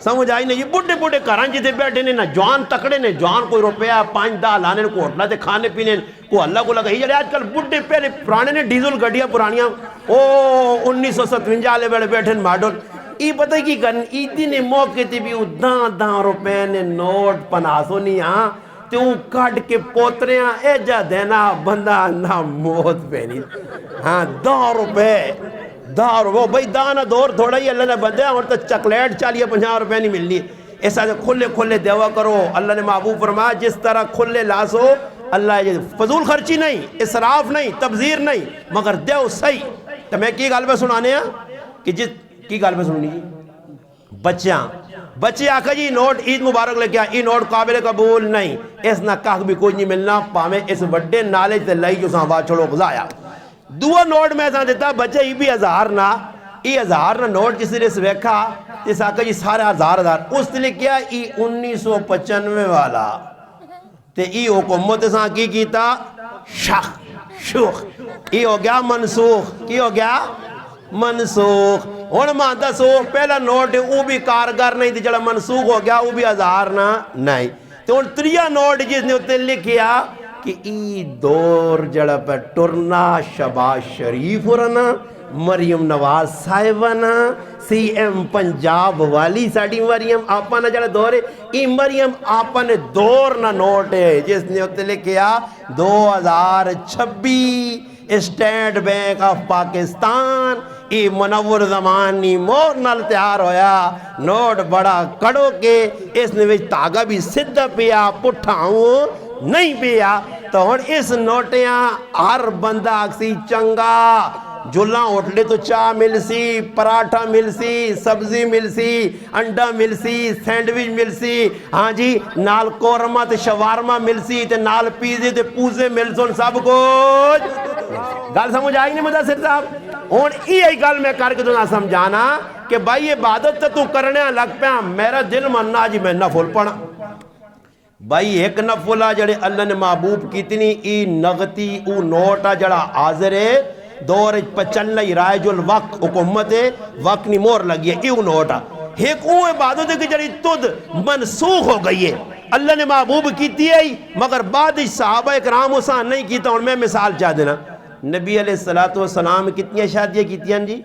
سمجھ آئی نہیں، یہ بڈھے بڈھے کران جیتے بیٹھے نے نہ جوان تکڑے نے، جوان کوئی روپیہ 5-10 لانے کو ہوٹلہ تے کھانے پینے کو اللہ کو لگا، یہ جڑے آج کل بڈھے پہلے پرانے نے ڈیزل گڑیاں پرانیاں 1957 لے بیٹھے بیٹھے ماڈل، یہ پتہ کی کرن ایدی نے موقع تے بھی 10 روپے نے نوٹ 500 نہیں ہاں تے وہ کٹ کے پوتریاں اے جا دینا بندہ نہ موت پہ نہیں، ہاں 10 روپے وہ بھئی دانا دور تھوڑا ہی اللہ نے بندے اور تو چکلیٹ 40-50 روپے نہیں ملنی، ایسا کھلے کھلے دیوا کرو، اللہ نے محبوب فرمایا جس طرح کھلے لاسو اللہ یہ فضول خرچی نہیں، اسراف نہیں، تبذیر نہیں، مگر دیو صحیح۔ تو میں کی گل پہ سنانے ہیں کہ کی گل پہ سننی بچے آکھا جی نوٹ عید مبارک لے کے آئے، یہ نوٹ قابل قبول نہیں، اس نہ کاغ بھی کوئی نہیں ملنا، پاویں اس بڑے نالے تے لئی جو ساں بات چھوڑو گزایا۔ دو نوٹ میں ساں دیتا بچے یہ بھی 1000 نہ، یہ 1000 نہ نوٹ جس نے سویکھا جس آکھا جی سارے 1000 اس نے کیا یہ 1995 والا تے ای حکومت ساں کی کیتا شوخ، ای ہو گیا منسوخ، کی ہو گیا منسوخ۔ ہون ماں دسو پہلا نوٹ او بھی کارگر نہیں تھی، جڑا منسوخ ہو گیا او بھی 1000 نہ نہیں۔ تو ان 3 نوٹ جس نے اتنے لکھیا کہ ای دور جڑا پہ ٹرنا شہباز شریف رنا، مریم نواز صاحبنا، سی ایم پنجاب والی ساڑی مریم آپا نہ جڑا دور ہے، ای مریم آپا نے دور نہ نوٹ ہے جس نے اتنے لکھیا 2026 اسٹیٹ بینک آف پاکستان، ای منور زمانی مور نال تیار ہویا، نوٹ بڑا کڑو کے اس نے وچ تاگا بھی سدھا پیا پٹھاؤں نہیں پیا۔ تو ہن اس نوٹیاں ہر بندہ اکسی چنگا جلاں ہوٹلے تو چاہ مل سی، پراٹھا مل سی، سبزی مل سی، انڈا مل سی، سینڈوچ مل سی، ہاں جی نال قورمہ تے شوارما مل سی تے نال پیزے تے پوزے مل سن، سب کچھ گل سمجھ آئی نہیں مدثر صاحب؟ ہون یہ گل میں کر کے تو نہ سمجھانا کہ بھائی عبادت تو کرنے لگ پیا، میرا دل مننا جی میں نفل پڑھا۔ بھائی ایک نفلہ جڑے اللہ نے محبوب کتنی ای نغتی او نوٹا جڑا حاضر ہے دور پچن لئی رائج الوقت حکومت ہے وقت نہیں مور لگی ہے ایو نوٹا ایک او عبادت ہے کہ جڑی تد منسوخ ہو گئی ہے، اللہ نے محبوب کیتی ہے مگر بعد صحابہ اکرام اساں نہیں کیتا۔ اور میں مثال چاہ دینا، نبی علیہ السلام کتنی شادیاں کیتی ہیں جی؟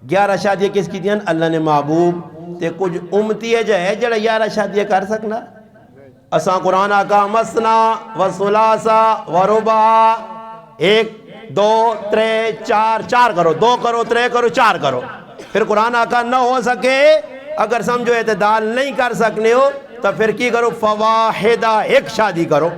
11 شادیاں کس کیتی ہیں؟ اللہ نے محبوب تے کچھ امتی ہے جائے جڑا 11 شادیاں کر سکنا؟ اساں قرآن آقا مسنا و ثلاثہ و ربع 1 2 3 4 کرو، 2 کرو 3 کرو 4 کرو۔ پھر قرآن آقا نہ ہو سکے اگر سمجھو اعتدال نہیں کر سکنے ہو تو پھر کی کرو؟ فواحدہ 1 شادی کرو۔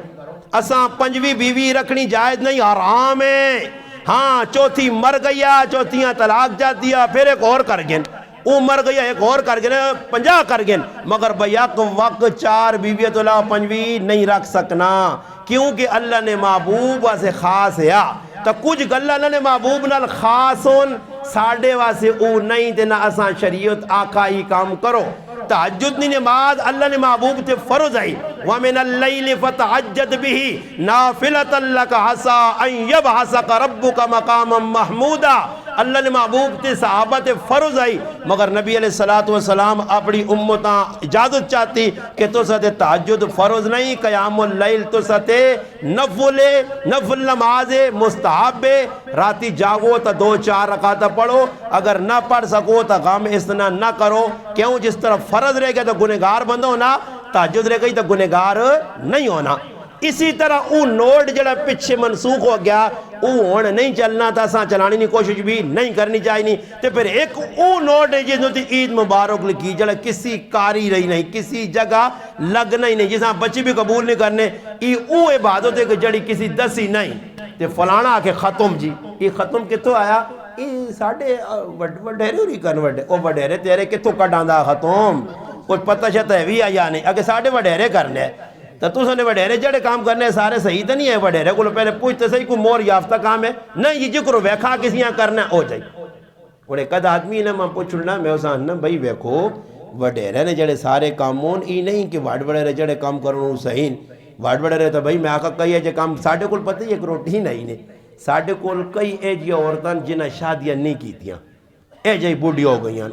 اساں 5ویں بیوی رکھنی جائز نہیں، حرام ہے۔ ہاں چوتھی مر گیا، چوتھیاں طلاق جاتی ہے، پھر ایک اور کر گئن، او مر گیا ایک اور کر گئن، 50 کر گئن، مگر بیاق وقت 4 بیویت اللہ 5ویں نہیں رکھ سکنا، کیونکہ اللہ نے محبوب سے خاص ہے۔ تو کچھ گلہ اللہ نے محبوب نال خاص ہون ساڑھے واسے او نہیں دینا، اساں شریعت آقا ہی کام کرو۔ تحجد نہیں نماز اللہ نے محبوب تے فرض آئی، وَمِنَ اللَّيْلِ فَتَحَجَّدْ بِهِ نَافِلَةً لَكَ عَسَىٰ أَن يَبْعَثَكَ رَبُّكَ مَقَامًا مَحْمُودًا۔ اللہ نے محبوب تے صحابہ تے فرض آئی، مگر نبی علیہ السلام اپنی امتاں اجازت چاہتی کہ تو ساتے تحجد فرض نہیں، قیام اللیل تو ساتے نفل نماز مستحب، راتی جاگو تا 2-4 رکعتہ پڑھو، اگر نہ پڑھ سکو تا غم اسنا نہ کرو، کیوں جس طرح فرض رہ گیا تو گنہگار بندہ ہونا، تحجد رہ گئی تو گنہگار نہیں ہونا۔ اسی طرح او نوٹ جڑا پیچھے منسوخ ہو گیا او ہون نہیں چلنا تھا، ساں چلانی نہیں کوشش بھی نہیں کرنی چاہیے۔ تو پھر ایک او نوٹ ہے جس نے عید مبارک لکھی جڑا کسی کاری رہی نہیں، کسی جگہ لگنا ہی نہیں، جساں بچی بھی قبول نہیں کرنے، یہ او عبادت ہے کہ جڑی کسی دسی نہیں۔ تو فلانا آکے ختم جی، یہ ختم کتوں آیا؟ یہ ساڑھے وڈیرے ہو رہی کن وڈے، او وڈیرے تیرے کتوں کٹاندہ ختم، کچھ پتہ شتا ہے بھی آیا نہیں، اگر ساڑھے وڈیرے کرنے تو تُس نے وڈیرے جڑے کام کرنے سارے صحیح تو نہیں ہے، وڈیرے کو پہلے پوچھتے صحیح کوئی مور یافتہ کام ہے نہیں، یہ جکر ویکھا کسی یہاں کرنا ہو جائے۔ اوڑے قد آدمی نے میں پوچھنا میں اسا انہا بھائی ویکھو وڈیرے نے جڑے سارے کامون ای نہیں کہ وڈیرے جڑے کام کرنوں صحیح وڈیرے تو بھائی میں آقا کئی ہے جے کام ساڑھے کل پتہ ہی ایک روٹی نہیں نے، ساڑھے کل کئی ایجی عورتاں جنہ شادیاں نہیں کیتیاں، اے جائی بوڑھی ہو گئیاں،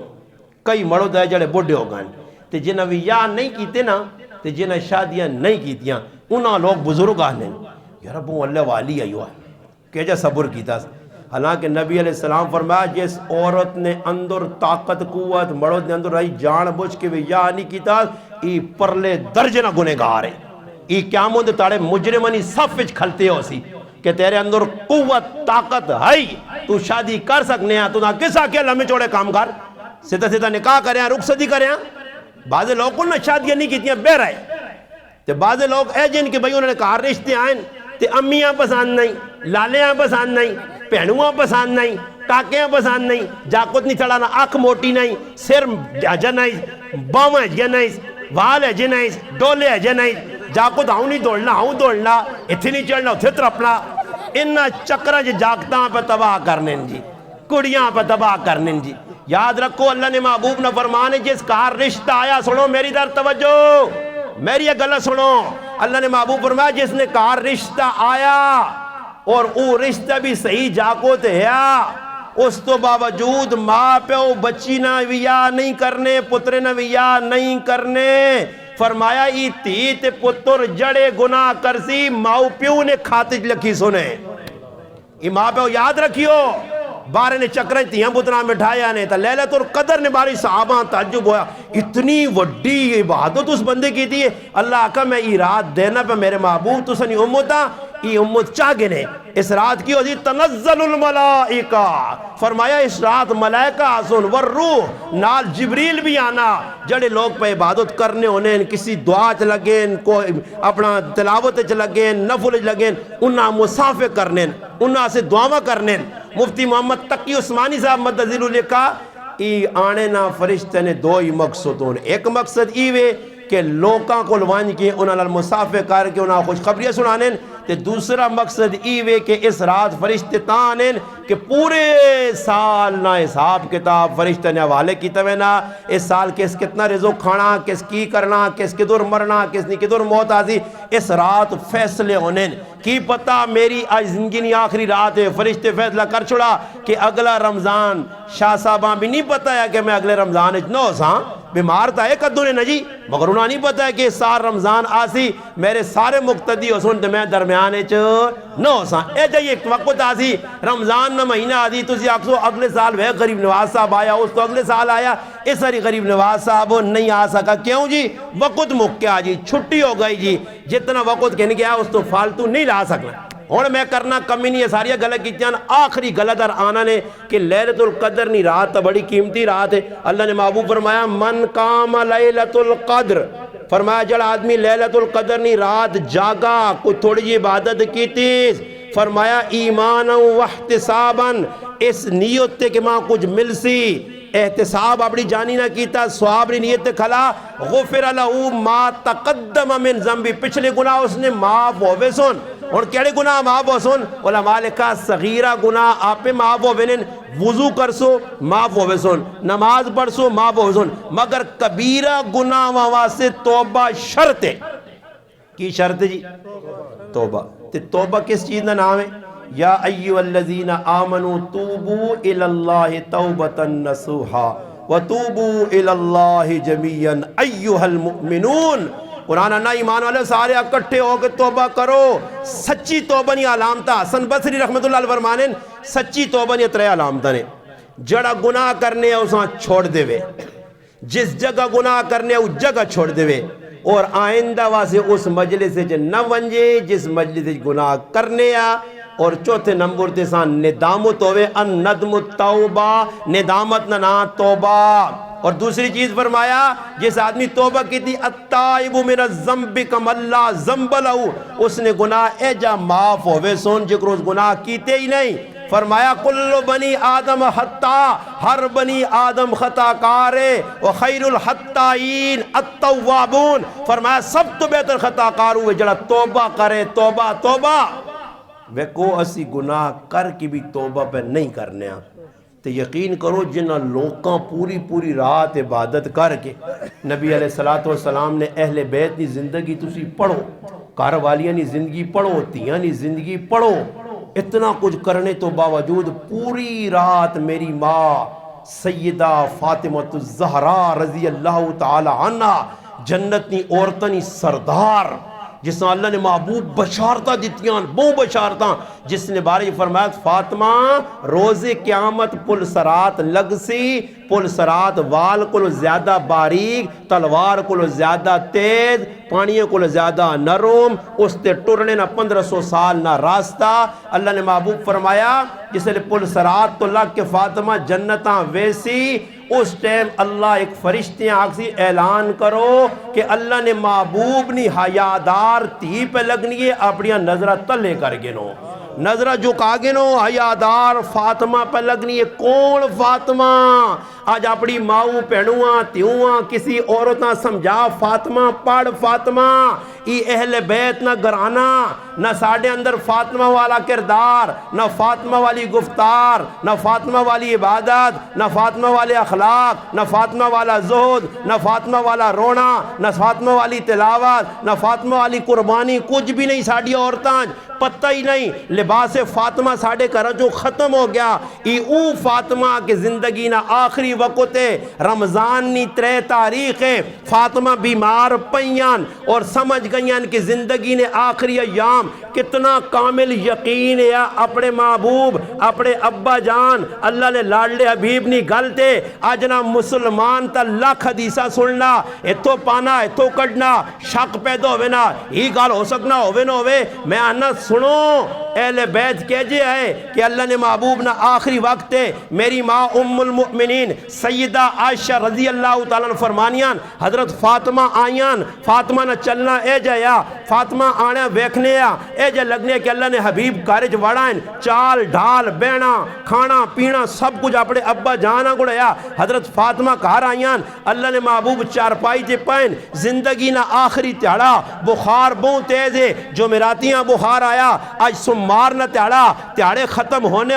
کئی مرد ہے جڑے بوڑھے ہو گئے، تے جنہ بھی یا نہیں کیتے نا تے جنہ شادیاں نہیں کیتیاں انہاں لوگ بزرگ آنے یا رب اللہ والی آئیو ہے کہ جا صبر کیتا۔ حالانکہ نبی علیہ السلام فرمایا جس عورت نے اندر طاقت قوت مرد نے اندر رہی جان بوجھ کے بھی یا نہیں کیتا، ای پرلے درجنہ گنہگار ہے، ای قیامت دے تاڑے مجرمانی صف وچ کھلتے ہو سی کہ تیرے اندر قوت طاقت ہے، تو شادی کر سکنے ہیں، تو نہ کسا کیا لمحے چوڑے کام کر سیدھا سیدھا نکاح کریں رخصتی کریں۔ بعض لوگوں نے شادیاں نہیں کیتیاں بے رہے تے بعض لوگ اے جن کے بھئی انہوں نے کار رشتے آئیں تے امیاں پسند نہیں، لالیاں پسند نہیں، پہنواں پسند نہیں، کاکیاں پسند نہیں، جاکت نہیں چڑھانا، آنکھ موٹی نہیں، سر اجا نہیں، باواں اجا نہیں، وال اجے نہیں، ڈولے اجے نہیں، جاکت ہاؤں نہیں دوڑنا، اتھے نہیں چڑھنا، اتھے ترپنا، انہا چکرہ جاکتاں پہ تباہ کرنے جی، کڑیاں پہ تباہ کرنے جی۔ یاد رکھو اللہ نے محبوب نہ فرمانے جس کار رشتہ آیا، سنو میری در توجہ، میری یہ گلہ سنو، اللہ نے محبوب فرمایا جس نے کار رشتہ آیا اور وہ رشتہ بھی صحیح جاکو تے ہے، اس تو باوجود ماں پہ بچی نہ ویا نہیں کرنے، پتر نہ ویا نہیں کرنے، فرمایا ای تی تے پتر جڑے گناہ کرسی ماؤ پیو نے کھاتج لکھی سنے، ای ماں پہ یاد رکھیو، بارے نے چکریں تیاں پتران بٹھایا نے تا لیلۃ القدر نے باری صحابہ تعجب ہویا، اتنی وڈی عبادت اس بندے کی تھی، اللہ کا میں ای رات دینا پہ میرے محبوب تو سنی امتا، ای امت چاہ گنے، اس رات کی ہوتی تنزل الملائکہ، فرمایا اس رات ملائکہ آسن والروح نال جبریل بھی آنا، جڑے لوگ پہ عبادت کرنے ہونے کسی دعا چ لگیں، اپنا تلاوت چ لگیں، نفل چ لگیں، انہاں مسافر کرنے، انہاں سے دعاواں کرنے۔ مفتی محمد تقی عثمانی صاحب مدذل لکھا ای آنے نا فرشتے نے دو ہی مقصد ہونے، ایک مقصد ایوے کہ لوکاں کو لوانج کے انہاں لال مسافر کر کے انہاں خوشخبریاں سنانے، تے دوسرا مقصد ایوے کہ اس رات فرشتے تانیں کہ پورے سال نہ حساب کتاب فرشتے نے حوالے کی توینا، اس سال کس کتنا رزق کھانا، کس کی کرنا، کس کی دور مرنا، کس کی دور موت آزی، اس رات فیصلے ہونے، کی پتہ میری آج زندگی نہیں آخری رات ہے، فرشتے فیصلہ کر چھڑا کہ اگلا رمضان، شاہ صاحباں بھی نہیں پتہ ہے کہ میں اگلے رمضان نو ساں بیمار تھا ایک ادھونے نجی، مگر انہاں نہیں پتہ ہے کہ سار رمضان آسی میرے سارے مقتدی ہو سن تو میں درمیانے نو ساں، اے جائیے ایک وقت آسی رمضان نہ مہینہ آدھی تو اسی آکسو اگلے سال وہ غریب نواز صاحب آیا، اس تو اگلے سال آیا، اس ساری غریب نواز صاحب نہیں آ سکا، کیوں جی وقت مکیا جی، چھٹی ہو گئی جی، جتنا وقت کہنے گیا اس تو فالتو نہیں لا سکنا، اور میں کرنا کمی نہیں ہے، ساری غلط کی جان آخری غلط در آنا نے کہ لیلۃ القدر نہیں رات بڑی قیمتی رات ہے، اللہ نے محبوب فرمایا من قام لیلۃ القدر، فرمایا جڑا آدمی لیلۃ القدر نہیں رات جاگا کوئی تھوڑی جی عبادت کی تیز، فرمایا ایمانا و احتسابا، اس نیت تے کہ ماں کچھ مل سی، احتساب اپنی جانی نہ کیتا، سوابری نیت کھلا، غفر لہو ما تقدم من ذنبی، پچھلے گناہ اس نے معاف ہوئے سن، اور کیڑے گناہ معاف ہو سن، علماء لکھا صغیرہ گناہ آپ پہ معاف ہوئے سن، وضو کر سو معاف ہوئے سن، نماز پڑھ سو معاف ہوئے سن، مگر کبیرہ گناہ واسے توبہ شرط ہے، کی شرط جی؟ توبہ، تے توبہ کس چیز نہ نام ہے؟ یا ایوہ الذین آمنوا توبوا الاللہ توبتا نصوحا وتوبوا الاللہ جمیعا ایوہ المؤمنون، قرآن نہ ایمان والے سارے اکٹھے ہو کے توبہ کرو، سچی توبہ نہیں علامتہ، حسن بصری رحمت اللہ علیہ فرمانے سچی توبہ نہیں اترے علامتہ نے، جڑا گناہ کرنے اساں چھوڑ دے وے، جس جگہ گناہ کرنے اس جگہ چھوڑ دے وے، اور آئندہ واسے اس مجلس سے نہ ونجے جس مجلس سے گناہ کرنے آ، اور چوتھے نمبر تے سان ندامت ہوئے ان ندم توبہ، ندامت نہ توبہ، اور دوسری چیز فرمایا جس آدمی توبہ کی تھی التائب من الذنب کم اللہ ذنب لہو، اس نے گناہ اے جا معاف ہوئے سن جکر اس گناہ کیتے ہی نہیں، فرمایا کل بنی آدم خطا، ہر بنی آدم خطا کارے، وخیر الخطائین التوابون، فرمایا سب تو بہتر خطا کار ہوئے جڑا توبہ کرے، توبہ توبہ، ویکو اسی گناہ کر کی بھی توبہ پہ نہیں کرنے ہیں، تو یقین کرو جنہ لوکاں پوری رات عبادت کر کے، نبی علیہ السلام نے اہل بیت نی زندگی تسی پڑھو، کار والیاں نی زندگی پڑھو، تیاں نی زندگی پڑھو، اتنا کچھ کرنے تو باوجود پوری رات میری ماں سیدہ فاطمہ الزہرا رضی اللہ تعالی عنہ جنت نی عورتنی سردار، جس نے اللہ نے محبوب بشارتہ دیتیاں، بو بشارتہ، جس نے بارے فرمایا فاطمہ روز قیامت پل سرات لگ سی پل سرات وال کو زیادہ باریک تلوار کو زیادہ تیز پانیوں کو زیادہ نرم اس تے ٹرنے نہ 1500 سال نہ راستہ اللہ نے محبوب فرمایا جس لئے پل سرات تو لگ کے فاطمہ جنتاں ویسی اس ٹائم اللہ ایک فرشتیاں آکسی اعلان کرو کہ اللہ نے محبوب نی حیادار تی پہ لگنی ہے اپنی نظرہ تلے کر گنو نظرہ جو کاگنو حیادار فاطمہ پہ لگنی ہے کون فاطمہ آج اپنی ماؤں پہنواں تیواں کسی عورتاں سمجھا فاطمہ پڑھ فاطمہ ای اہل بیت نہ گرانا نہ ساڑھے اندر فاطمہ والا کردار نہ فاطمہ والی گفتار نہ فاطمہ والی عبادت نہ فاطمہ والے اخلاق نہ فاطمہ والا زہد نہ فاطمہ والا رونا نہ فاطمہ والی تلاوت نہ فاطمہ والی قربانی کچھ بھی نہیں ساڑھی عورتاں پتہ ہی نہیں لباس فاطمہ ساڑھے کا جو ختم ہو گیا ای او فاطمہ کے زندگی نہ آخری وقت رمضان نی 3 تاریخ فاطمہ بیمار پیان اور سمجھ گئیان کہ زندگی نے آخری ایام کتنا کامل یقین ہے اپنے محبوب اپنے ابا جان اللہ نے لاڈلے حبیب نی گلتے آج نہ مسلمان تا لاکھ حدیثہ سننا اتو پانا اتو کڑنا شک پیدا ہوئے نا ہی گال ہو سکنا ہوئے نہ ہوئے میں آنا سنو اہل بیت کہجے ہے کہ اللہ نے محبوب نہ آخری وقت میری ماں ام المؤمنین سیدہ عائشہ رضی اللہ تعالیٰ فرمانیان حضرت فاطمہ آئیان فاطمہ نہ چلنا اے جایا فاطمہ آنے ویکھنے اے جا لگنے کہ اللہ نے حبیب کارج وڑائن چال ڈھال بینا کھانا پینا سب کچھ اپنے ابا جانا گڑیا حضرت فاطمہ کہار آئیان اللہ نے محبوب چارپائی تے پائن زندگی نہ آخری تیڑا بخار بہت تیز ہے جو مراتیاں بخار آیا آج سمار نہ تیڑے ختم ہونے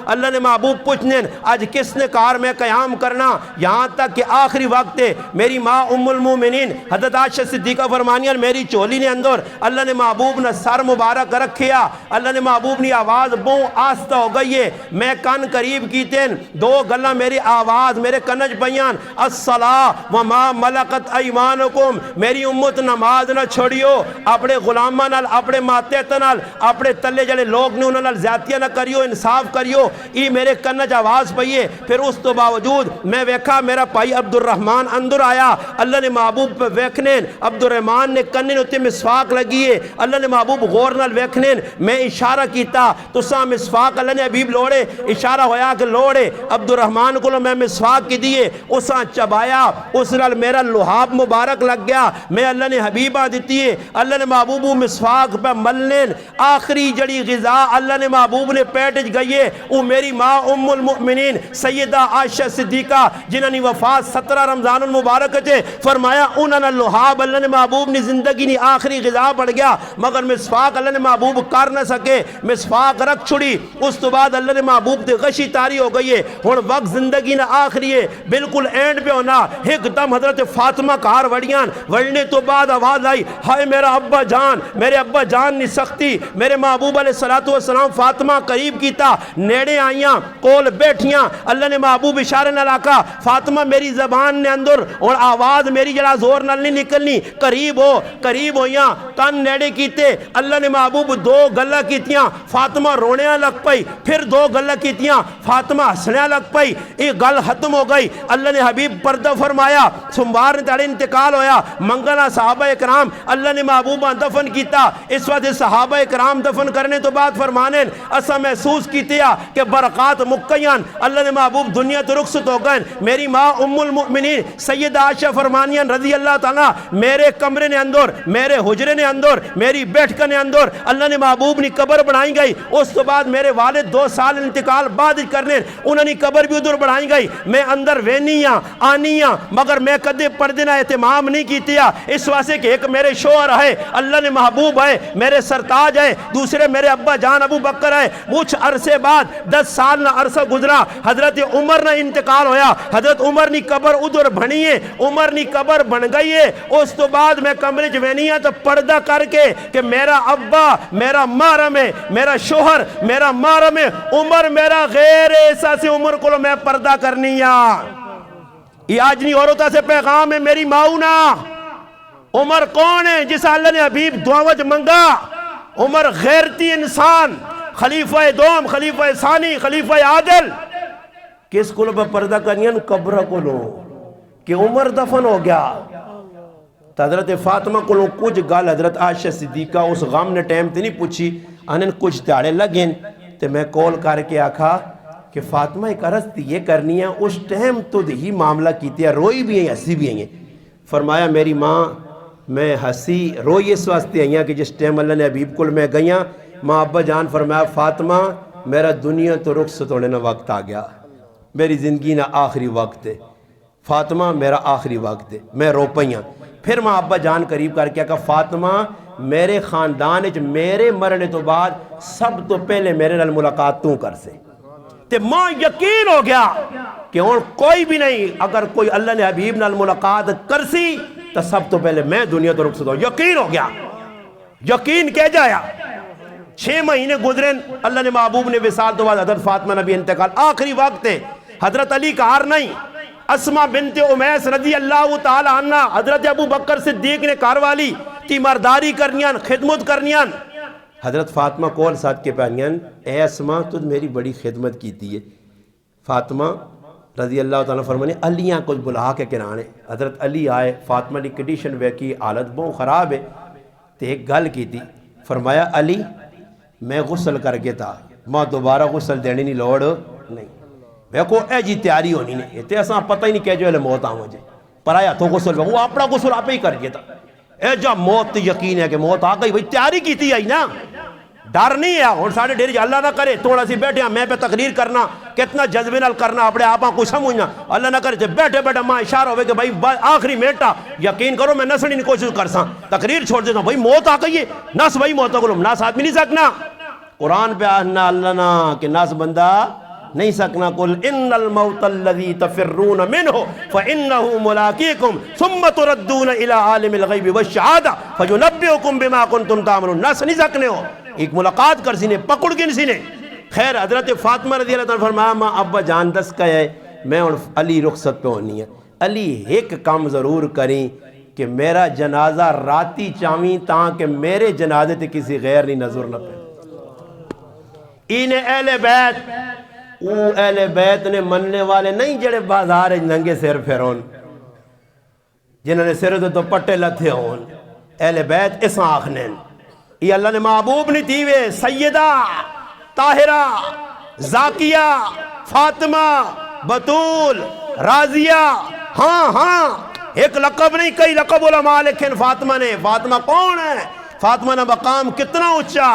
اللہ نے محبوب پوچھنے آج کس نے کار میں قیام کرنا یہاں تک کہ آخری وقت میری ماں ام المومنین حضرت عائشہ صدیقہ فرمانیاں میری چولی نے اندر اللہ نے محبوب نے سر مبارک رکھیا اللہ نے محبوب نے آواز بہت آستہ ہو گئی ہے میں کن قریب کیتے دو گلہ میری آواز میرے کنج بیان الصلاة وما ملکت ایمانکم میری امت نماز نہ چھوڑیو اپنے غلامہ نال اپنے ماتحت نال اپنے تلے جلے لوگ نے انہوں نے زیادتیاں نہ کریو انصاف کریو ای میرے کنج آواز پئیے پھر اس تو باوجود میں ویکھا میرا پائی عبد الرحمن اندر آیا اللہ نے محبوب پہ ویکھنے عبد الرحمن نے کنن اتے مسواک لگیے اللہ نے محبوب غور نال ویکھنے میں اشارہ کیتا تو سا مسواک اللہ نے حبیب لوڑے اشارہ ہویا کہ لوڑے عبد الرحمن کو میں مسواک کی دیئے اسا چبایا اس نال میرا لحاب مبارک لگ گیا میں اللہ نے حبیبہ دیتی ہے اللہ نے محبوب مسواک پہ ملنے آخری جڑی غذا اللہ نے محبوب نے پیٹج گئیے وہ میری ماں ام المؤمنین سیدہ عائشہ صدیقہ جنہوں نے وفات 17 رمضان المبارک تھے فرمایا انہوں نے لحاب اللہ نے محبوب نے زندگی نے آخری غذا بڑھ گیا مگر مسواک اللہ نے محبوب کر نہ سکے مسواک رکھ چھڑی اس تو بعد اللہ نے محبوب تے غشی تاری ہو گئی ہے ہن وقت زندگی نے آخری ہے بالکل اینڈ پہ ہونا ایک دم حضرت فاطمہ کار وڑیاں وڑنے تو بعد آواز آئی ہائے میرا ابا جان میرے ابا جان نے سختی میرے محبوب علیہ السلام فاطمہ قریب کیتا نیڑے آئیاں کول بیٹھیاں اللہ نے محبوب اشارے نہ لاکا فاطمہ میری زبان نے اندر اور آواز میری جڑا زور نہ نہیں نکلنی قریب ہویاں کن نیڑے کیتے اللہ نے محبوب 2 گلہ کیتیاں فاطمہ رونے لگ پئی پھر 2 گلہ کیتیاں فاطمہ ہسنے لگ پئی ایک گل ختم ہو گئی اللہ نے حبیب پردہ فرمایا سموار نے تاڑے انتقال ہویا منگلا صحابہ اکرام اللہ نے محبوبہ دفن کیتا اس وقت صحابہ اکرام دفن کرنے تو بعد فرمانے اسا محسوس کیتیا کہ برکات مکیان اللہ نے محبوب دنیا تو رخصت ہو گئے میری ماں ام المؤمنین سیدہ عائشہ فرمانیاں رضی اللہ تعالیٰ میرے کمرے نے اندر میرے حجرے نے اندر میری بیٹھ نے اندر اللہ نے محبوب نے قبر بنائی گئی اس تو بعد میرے والد 2 سال انتقال بعد کرنے انہوں نے قبر بھی ادھر بنائی گئی میں اندر وینیاں آنیاں مگر میں کدے پردے نہ اہتمام نہیں کیتیا اس واسطے کہ ایک میرے شوہر ہے اللہ نے محبوب ہے میرے سرتاج ہے دوسرے میرے ابا جان ابو بکر ہے کچھ عرصے بعد 10 سال نہ عرصہ گزرا حضرت عمر نہ انتقال ہویا حضرت عمر نی قبر ادھر بنی ہے عمر نی قبر بن گئی ہے اس تو بعد میں کمرے وینیاں تو پردہ کر کے کہ میرا ابا میرا محرم ہے میرا شوہر میرا محرم ہے عمر میرا غیر ایسا سے عمر کو میں پردہ کرنی یہ آج نہیں عورتہ سے پیغام ہے میری ماؤنا عمر کون ہے جس اللہ نے حبیب دعوت منگا عمر غیرتی انسان خلیفہ دوم خلیفہ ثانی خلیفہ عادل کس کو پہ پردہ کرنی قبر کو لو کہ عمر دفن ہو گیا. تو حضرت فاطمہ کو لو کچھ گال حضرت عائشہ صدیقہ اس غم نے ٹائم تے نہیں پوچھی انہیں کچھ دیاڑے لگیں تے میں کال کر کے آکھا کہ فاطمہ ایک عرض تی یہ کرنی ہے اس ٹائم تو ہی معاملہ کیتی ہے روئی بھی ہیں ہنسی بھی ہیں. فرمایا میری ماں میں ہنسی روئی اس واسطے آئی ہیں کہ جس ٹائم اللہ نے حبیب کل میں گئیاں ماں ابا جان فرمایا فاطمہ میرا دنیا تو رخصت ہونے نا وقت آ گیا میری زندگی نا آخری وقت ہے فاطمہ میرا آخری وقت ہے میں رو پئیاں. پھر ماں ابا جان قریب کر کے کہا فاطمہ میرے خاندان میرے مرنے تو بعد سب تو پہلے میرے نال ملاقات تو کر سے. تے ماں یقین ہو گیا کہ اور کوئی بھی نہیں اگر کوئی اللہ نے حبیب نال ملاقات کرسی تو سب تو پہلے میں دنیا تو رخصت ہوں. یقین ہو گیا یقین کہہ جایا. 6 مہینے گزریں اللہ نے محبوب نے وصال تو بعد حضرت فاطمہ نبی انتقال آخری وقت ہے. حضرت علی کا ہار نہیں اسما بنت امیس رضی اللہ تعالی عنہ حضرت ابو بکر صدیق نے کاروالی تیمارداری کرنیان خدمت کرنیان. حضرت فاطمہ کول ساتھ کے پہنیان اے اسما تو میری بڑی خدمت کیتی ہے. فاطمہ رضی اللہ تعالیٰ فرمانے علیاں کچھ بلا کے کرانے. حضرت علی آئے فاطمہ کی کنڈیشن ویکی حالت بہت خراب ہے تو ایک گل کی تھی. فرمایا علی میں غسل کر کے تھا ماں دوبارہ غسل دینے نہیں لوڑ نہیں ویکو اے جی تیاری ہونی نہیں تے اساں پتہ ہی نہیں کہ جو ہے موت آؤں جے پر آیا تو غسل وہ اپنا غسل آپ ہی کر کے تھا. اے جا موت یقین ہے کہ موت آ گئی بھئی تیاری کی تھی آئی نا ڈر نہیں ہے. اور ساڑھے ڈیری اللہ نہ کرے تھوڑا سی بیٹھے ہیں میں پہ تقریر کرنا کتنا جذبے نال کرنا اپنے آپاں کو سمجھنا اللہ نہ کرے بیٹھے بیٹھے ماں اشارہ ہوئے کہ بھائی آخری منٹا یقین کرو میں نسڑی نہیں کوشش کر ساں تقریر چھوڑ دیتا ہوں بھائی موت آ گئی ہے نس بھائی موت کو نس آدمی نہیں سکنا. قرآن پہ آنا اللہ نا کہ نس بندہ نہیں سکنا. قل ان الموت الذي تفرون منه فانه ملاقيكم ثم تردون الى عالم الغیب والشهادة فينبئكم بما كنتم تعملون. نس نہیں سکنے ہو ایک ملاقات کر سینے پکڑ کے سینے. خیر حضرت فاطمہ رضی اللہ تعالیٰ فرمایا ماں ابا جان دس کا ہے میں اور علی رخصت پہ ہونی ہے. علی ایک کام ضرور کریں کہ میرا جنازہ راتی چاویں تاکہ میرے جنازے تے کسی غیر نہیں نظر نہ پہ. انہیں اہل بیت وہ اہل بیت نے مننے والے نہیں جڑے بازار ننگے سر پھرون جنہوں نے سر تو پٹے لتھے ہون. اہل بیت اس آخنے یہ اللہ نے محبوب نہیں تھی وے سیدہ طاہرہ زاکیہ فاطمہ بطول راضیہ. ہاں ہاں ایک لقب نہیں کئی لقب علماء لکھیں فاطمہ نے. فاطمہ کون ہے؟ فاطمہ نے مقام کتنا اونچا.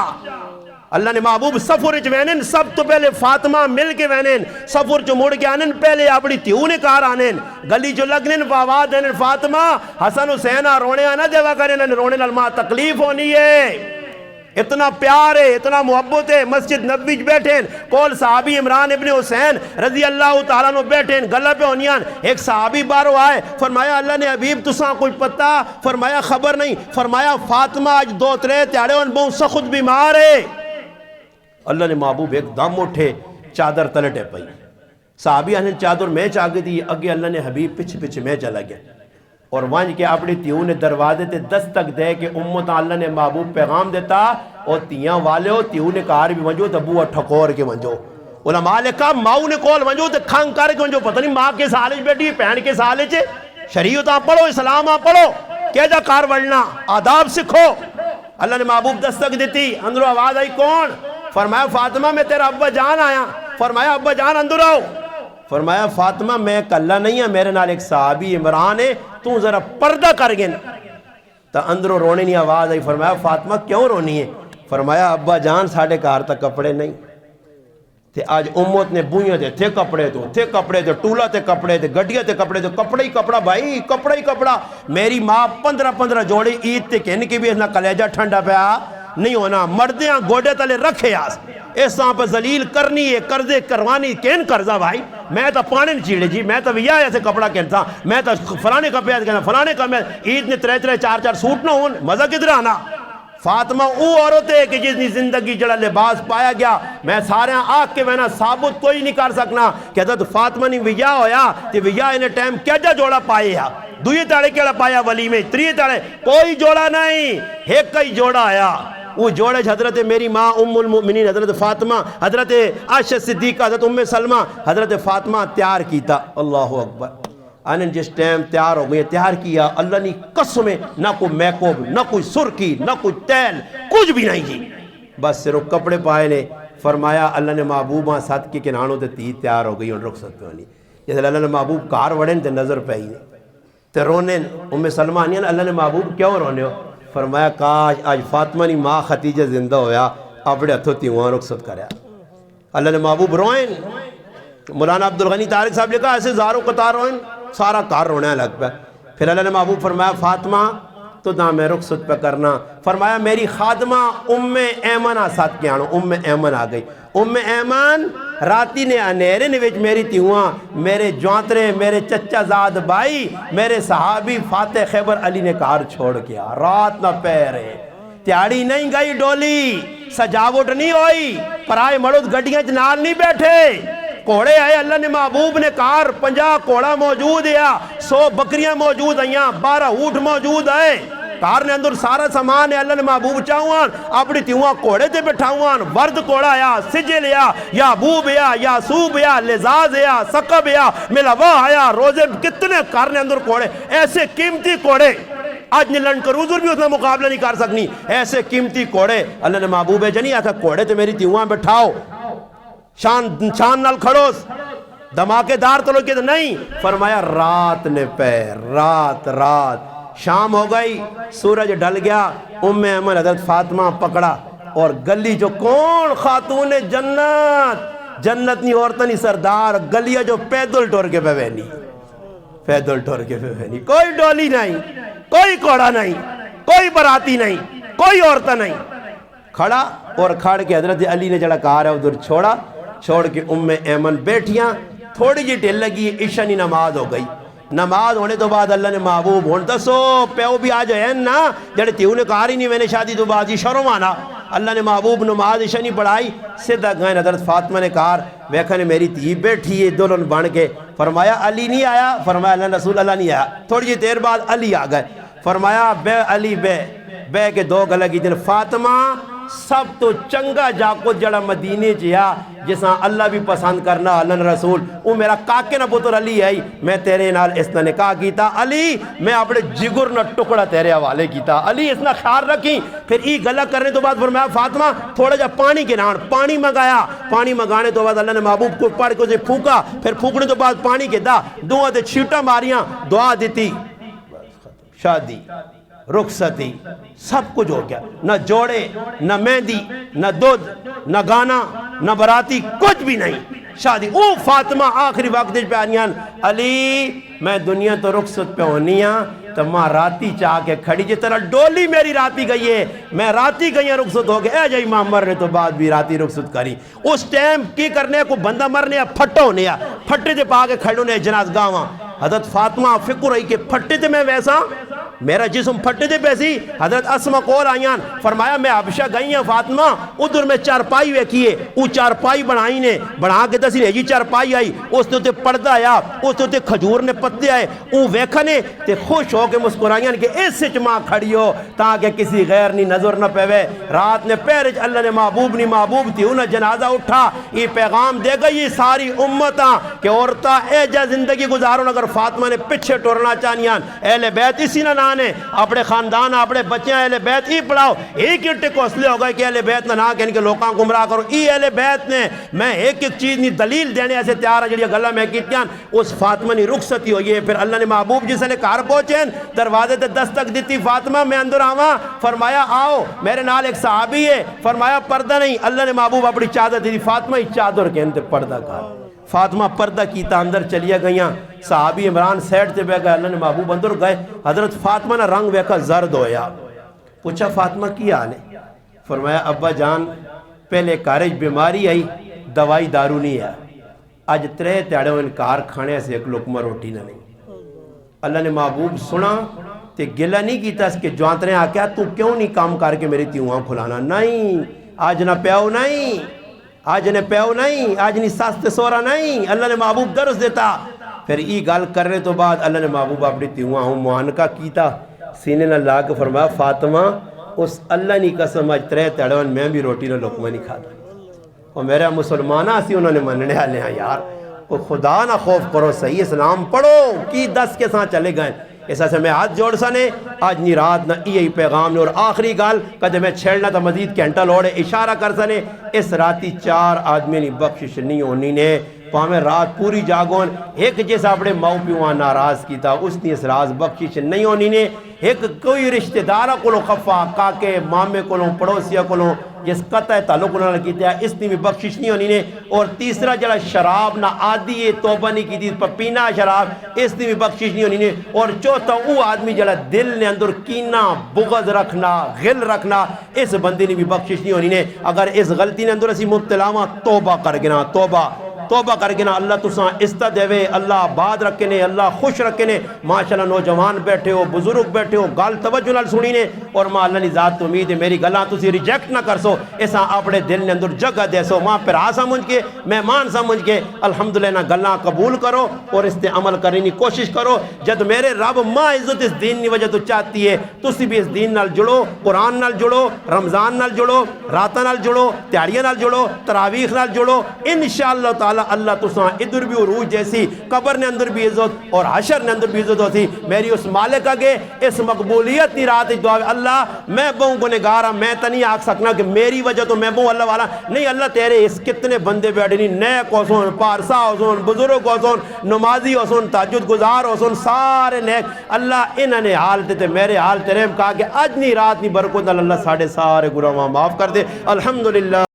اللہ نے محبوب سفر چ وینن سب تو پہلے فاطمہ مل کے وینن سفر چ مڑ کے آنن پہلے اپنی تیو نے کار آنن گلی جو لگنن آواز دینن فاطمہ حسن حسین رونے آنا دیوا کرن رونے نال ماں تکلیف ہونی ہے. اتنا پیار ہے اتنا محبت ہے. مسجد نبوی بیٹھیں کول صحابی عمران ابن حسین رضی اللہ تعالیٰ عنہ بیٹھیں گلہ پہ ہونیاں. ایک صحابی بارو آئے فرمایا اللہ نے حبیب تساں کچھ پتہ فرمایا خبر نہیں. فرمایا فاطمہ آج 2-3 تیاڑے ان بہت سخت بیمار ہے. اللہ نے محبوب ایک دم اٹھے چادر تلٹے پئی. صحابی آنے چادر میں چاگی دی اگے اللہ نے حبیب پچھ پچھ میں چلا گیا اور وانج کے اپنی تیوں نے دروازے تے دستک دے کہ امت اللہ نے محبوب پیغام دیتا اور تیاں والے ہو تیوں نے کار بھی ونجو تبو ٹھکور کے ونجو. علماء نے کہا ماؤ نے کول ونجو تے کھنگ کر کے ونجو پتہ نہیں ماں کے سالے بیٹھی پہن کے سالے چے شریعت آپ پڑھو اسلام آپ پڑھو کہہ جا کار وڑنا آداب سکھو. اللہ نے محبوب دستک دیتی اندروں آواز آئی کون؟ فرمایا فاطمہ میں تیرا ابا جان آیا. فرمایا ابا جان اندر آؤ. فرمایا فاطمہ میں کلہ نہیں ہے میرے نال ایک صحابی عمران ہے تو ذرا پردہ کر گن. تا اندروں رونے نہیں آواز آئی. فرمایا فاطمہ کیوں رونی ہے؟ فرمایا ابا جان ساڑھے کار تک کپڑے نہیں تے آج امت نے بوئیاں دے تھے کپڑے تو تھے کپڑے تے ٹولا تے کپڑے تے گڈیا تے کپڑے تے کپڑا ہی کپڑا بھائی کپڑا ہی کپڑا. میری ماں 15 جوڑی عید تے کہنے کی بھی اس کلیجہ ٹھنڈا پیا نہیں ہونا مردیاں گوڑے تلے رکھے آس اس طرح پہ ذلیل کرنی ہے قرضے کروانی کین قرضہ بھائی میں تا پانے چیڑے جی میں تا ویا ایسے کپڑا کہتا میں تا فلانے کپڑے کہتا فلانے کپڑے عید نے 3 4 سوٹ نہ ہون مزہ کدھر آنا. فاطمہ او عورت ہے کہ جس نے زندگی جڑا لباس پایا گیا میں سارے آگ کے وینا ثابت کوئی نہیں کر سکنا کہتا تو فاطمہ نے ویا ہویا تے ویا انہیں ٹائم کیا جا جوڑا پائے ہا دوئی تاڑے کیڑا پایا ولی میں 3 تاڑے کوئی جوڑا نہیں ایک ہی جوڑا آیا وہ جوڑے حضرت میری ماں ام المؤمنین حضرت فاطمہ، حضرت عائشہ صدیقہ، حضرت ام سلمہ، حضرت فاطمہ تیار کیتا. اللہ اکبر. انہوں جس ٹائم تیار ہو گئے، تیار کیا، اللہ نے قسم نہ کوئی میک اپ، نہ کوئی سرخی، نہ کوئی تیل، کچھ بھی نہیں جی، بس صرف کپڑے پائے نے. فرمایا اللہ نے محبوبہ ساتھ کے کنانوں تے تی تیار ہو گئی، ان رکھ سکتے ہونی. جیسے اللہ نے محبوب کار وڑیں تے نظر پہ ہی تے رونے. ام سلمہ آنی اللہ نے محبوب کیوں رونے ہو؟ فرمایا کاش آج فاطمہ نی ماں خدیجہ زندہ ہویا، اپنے ہتھوں تیوہاں رخصت کریا. اللہ نے محبوب روئیں. مولانا عبدالغنی طارق صاحب لکھا ایسے زاروں قطار روئیں، سارا کار رونے لگ پہ. پھر اللہ نے محبوب فرمایا فاطمہ تو نہ میں رخصت پہ کرنا. فرمایا میری خادمہ ام ایمن ساتھ کے آنو. ام ایمن آ گئی. ام ایمن راتی نے انیرے نے وچ میری تیوہاں، میرے جوانترے، میرے چچا زاد بھائی، میرے صحابی فاتح خیبر علی نے کار چھوڑ کیا. رات نہ پیرے، تیاڑی نہیں گئی ڈولی، سجاوٹ نہیں ہوئی، پرائے مرد گڈیاں نال نہیں بیٹھے، کوڑے آئے. اللہ نے محبوب نے کار 50 کوڑا موجود ہے، 100 بکریاں موجود ہیں، 12 اونٹ موجود ہے. کار نے اندر سارا سامان ہے. اللہ نے محبوب چاہوان اپنی تیوہاں کوڑے تے بٹھاوان. ورد کوڑا آیا، سجل آیا، یعبوب آیا، یاسوب آیا، لزاز آیا، سقب آیا، ملوا آیا، روزے کتنے کار نے اندر کوڑے، ایسے قیمتی کوڑے آج نے لنڈ کروزر بھی اس میں مقابلہ نہیں کر سکنی. ایسے قیمتی کوڑے اللہ نے محبوب جنی آکھا کوڑے تے میری تیوہاں بٹھاؤ، شان نال کھڑوس، دھماکے دار تو لوگ نہیں. فرمایا رات نے پیر، رات شام ہو گئی، سورج ڈل گیا. ام ایمن حضرت فاطمہ پکڑا اور گلی جو کون خاتون جنت، جنت نی عورتیں نی سردار، گلیاں جو پیدل ٹور کے پہ وینی، پیدل ٹور کے پہ وینی. کوئی ڈولی نہیں، کوئی کوڑا نہیں، کوئی براتی نہیں، کوئی عورتہ نہیں. کھڑا اور کھڑ کے حضرت علی نے جڑا کہا رہا ادھر چھوڑا، چھوڑ کے ام ایمن بیٹھیاں. تھوڑی جی ڈھل لگی، عشاء نی نماز ہو گئی. نماز ہونے تو بعد اللہ نے محبوب ہون دسو پیو بھی آ جائے نا جڑے تیوں نے کہا رہی نہیں میں نے شادی تو بعد جی شرم آنا. اللہ نے محبوب نماز عشاء نہیں پڑھائی، سیدھا گئے. حضرت فاطمہ نے کہا ویکھنے میری تھی بیٹھی ہے دلہن بن کے. فرمایا علی نہیں آیا؟ فرمایا اللہ رسول اللہ نہیں آیا. تھوڑی جی دیر بعد علی آ گئے. فرمایا بے علی بے کے دو گلہ کی دن فاطمہ سب تو چنگا جاکو جڑا مدینے چیا جساں اللہ بھی پسند کرنا اللہ رسول، وہ میرا کاکے نہ پتر علی ہے. میں تیرے نال اس نے نکاح کیتا علی، میں اپنے جگر نہ ٹکڑا تیرے حوالے کیتا علی، اس نے خیال رکھی. پھر ای گلہ کرنے تو بعد فرمایا فاطمہ تھوڑا جا پانی کے نان، پانی منگایا. پانی منگانے تو بعد اللہ نے محبوب کو پڑھ کے اسے پھونکا. پھر پھونکنے تو بعد پانی کے دا دعا دے چھیٹا ماریاں، دعا دیتی، شادی رخصتی سب کچھ ہو گیا. نہ جوڑے، نہ مہندی، نہ دودھ، نہ گانا، نہ براتی، کچھ بھی نہیں. شادی. او فاطمہ آخری وقت پہ آنیان علی میں دنیا تو رخصت پہ ہونی ہاں تو ماں راتی چاہ کے کھڑی جی طرح ڈولی میری راتی گئی ہے، میں راتی گئی رخصت ہو گئے. اے جائی ماں مرنے تو بعد بھی راتی رخصت کری. اس ٹائم کی کرنے کو بندہ مرنے پھٹا ہونے پھٹے تے پا کے کھڑوں نے جناز گاواں. حضرت فاطمہ فکر رہی کہ پھٹے تے میں ویسا میرا جسم پھٹے تے پیسی. حضرت اسما کول آئیان فرمایا میں حبشہ گئی ہیں فاطمہ، ادھر میں چارپائی ویکھیے، وہ چارپائی بنائی نے بنا کے دسی نے جی چارپائی آئی، اس نے تے پردہ آیا، اس نے تے کھجور نے پتے آئے. وہ ویکھنے تے خوش ہو کے مسکرائیاں کہ اس سچ ماں کھڑی ہو تاکہ کسی غیر نی نظر نہ پیوے. رات نے پیرج اللہ نے محبوب تھی انہیں جنازہ اٹھا. یہ پیغام دے گئی ساری امتاں کہ عورتاں اے جا زندگی گزارو. اگر فاطمہ نے پیچھے ٹورنا چاہنیاں اہل بیت اسی نہ نانے، اپنے خاندان اپنے بچے اہل بیت ہی پڑھاؤ. ایک اٹھے کو اصلے ہو گئے کہ اہل بیت نہ کہنے کے لوکاں گمراہ کرو. ای اہل بیت نے میں ایک چیز نہیں دلیل دینے ایسے تیار ہے جڑی گلہ میں کیتیاں. اس فاطمہ نے رخصتی ہوئی ہے. پھر اللہ نے محبوب جس نے کار پہنچے دروازے تے دستک دیتی، فاطمہ میں اندر آواں. فرمایا آؤ، میرے نال ایک صحابی ہے. فرمایا پردہ نہیں. اللہ نے محبوب اپنی چادر دی. فاطمہ ہی چادر کے انتے پردہ کر. فاطمہ پردہ کیتا اندر چلیا گئیاں. صحابی عمران سیٹ تے بیٹھ گئے. اللہ نے محبوب اندر گئے. حضرت فاطمہ نے رنگ ویکھا زرد ہویا. پوچھا فاطمہ کی حال ہے؟ فرمایا ابا جان پہلے کارج بیماری آئی، دوائی دارو نہیں ہے، اج 3 تیاڑے انکار کھانے سے ایک لقمہ روٹی نہ نہیں. اللہ نے محبوب سنا تے گلہ نہیں کیتا اس کے جوانترے آکیا تو کیوں نہیں کام کر کے میری تیوہاں کھلانا. نہیں آج نہ پیو نہیں، آج نے پیو نہیں، آج نہیں ساستے سورا نہیں. اللہ نے محبوب درس دیتا. پھر ای گال کرنے تو بعد اللہ نے محبوب اپنی تیوہاں معانقہ کیتا. سینے نہ لا کے فرمایا فاطمہ اس اللہ نی قسم اج 3 تڑون میں بھی روٹی نہ لقمہ نہیں کھاتا اور میرا مسلمانہ سی انہوں نے مننے والے ہیں یار وہ خدا نہ خوف کرو صحیح اسلام پڑھو کی 10 کے ساتھ چلے گئے ایسا سے میں ہاتھ جوڑ سنے آج نی رات نہ یہی پیغام نے اور آخری گال کدے میں چھیڑنا تھا مزید کینٹا لوڑے اشارہ کر سنے اس راتی 4 آدمی نی بخشش نہیں ہونی نے پاہمیں رات پوری جاگون ایک جیسا اپنے ماؤ پیوان ناراض کی تھا اس نے اس راز بخشش نہیں ہونی نے ایک کوئی رشتہ دارہ کو خفا کاکے مامے کو پڑوسیا کو جس قطع تعلق نہ کیتا ہے اس نے بھی بخشش نہیں ہونی نے اور تیسرا جڑا شراب نہ عادی ہے توبہ نہیں کی تھی پینا شراب اس نے بھی بخشش نہیں ہونی نے اور چوتھا وہ آدمی جڑا دل نے اندر کینہ بغض رکھنا غل رکھنا اس بندی نے بھی بخشش نہیں ہونی نے اگر اس غلطی نے اندر اسی مبتلا ہاں توبہ کر گنا توبہ کر کے نا اللہ تساں عزت دے اللہ آباد رکھے نے اللہ خوش رکھے نے ماشاءاللہ نوجوان بیٹھے ہو بزرگ بیٹھے ہو گل توجہ نال سنی نے اور ماں اللہ نے ذات تو امید ہے میری گلاں تسی ریجیکٹ نہ کر سو ایسا اپنے دل نے اندر جگہ دے سو ماں پھرا سمجھ کے مہمان سمجھ کے الحمدللہ گلاں قبول کرو اور اس تے عمل کرنے کی کوشش کرو جد میرے رب ماں عزت اس دین کی وجہ تو چاہتی ہے تسی بھی اس دین نال جڑو قرآن نال جڑو رمضان نال جڑو راتاں نال جڑو تیاریاں نال جڑو تراویح نال جڑو انشاءاللہ تعالی اللہ تساں ادھر بھی عروج جیسی قبر نے اندر بھی عزت اور حشر نے اندر بھی عزت ہوتی میری اس مالک آگے اس مقبولیت کی رات دعا اللہ میں بہوں گنہگارا میں تو نہیں آکھ سکنا کہ میری وجہ تو میں بہوں اللہ والا نہیں اللہ تیرے اس کتنے بندے بیٹھے نہیں نیک ہو سن پارسا ہو سن بزرگ ہو سن نمازی ہو سن تہجد گزار ہو سن سارے نیک اللہ انہوں نے حال دیتے میرے حال تیرے کہا کہ اج نہیں رات نہیں برکت اللہ ساڑھے سارے گناہ معاف کر دے الحمدللہ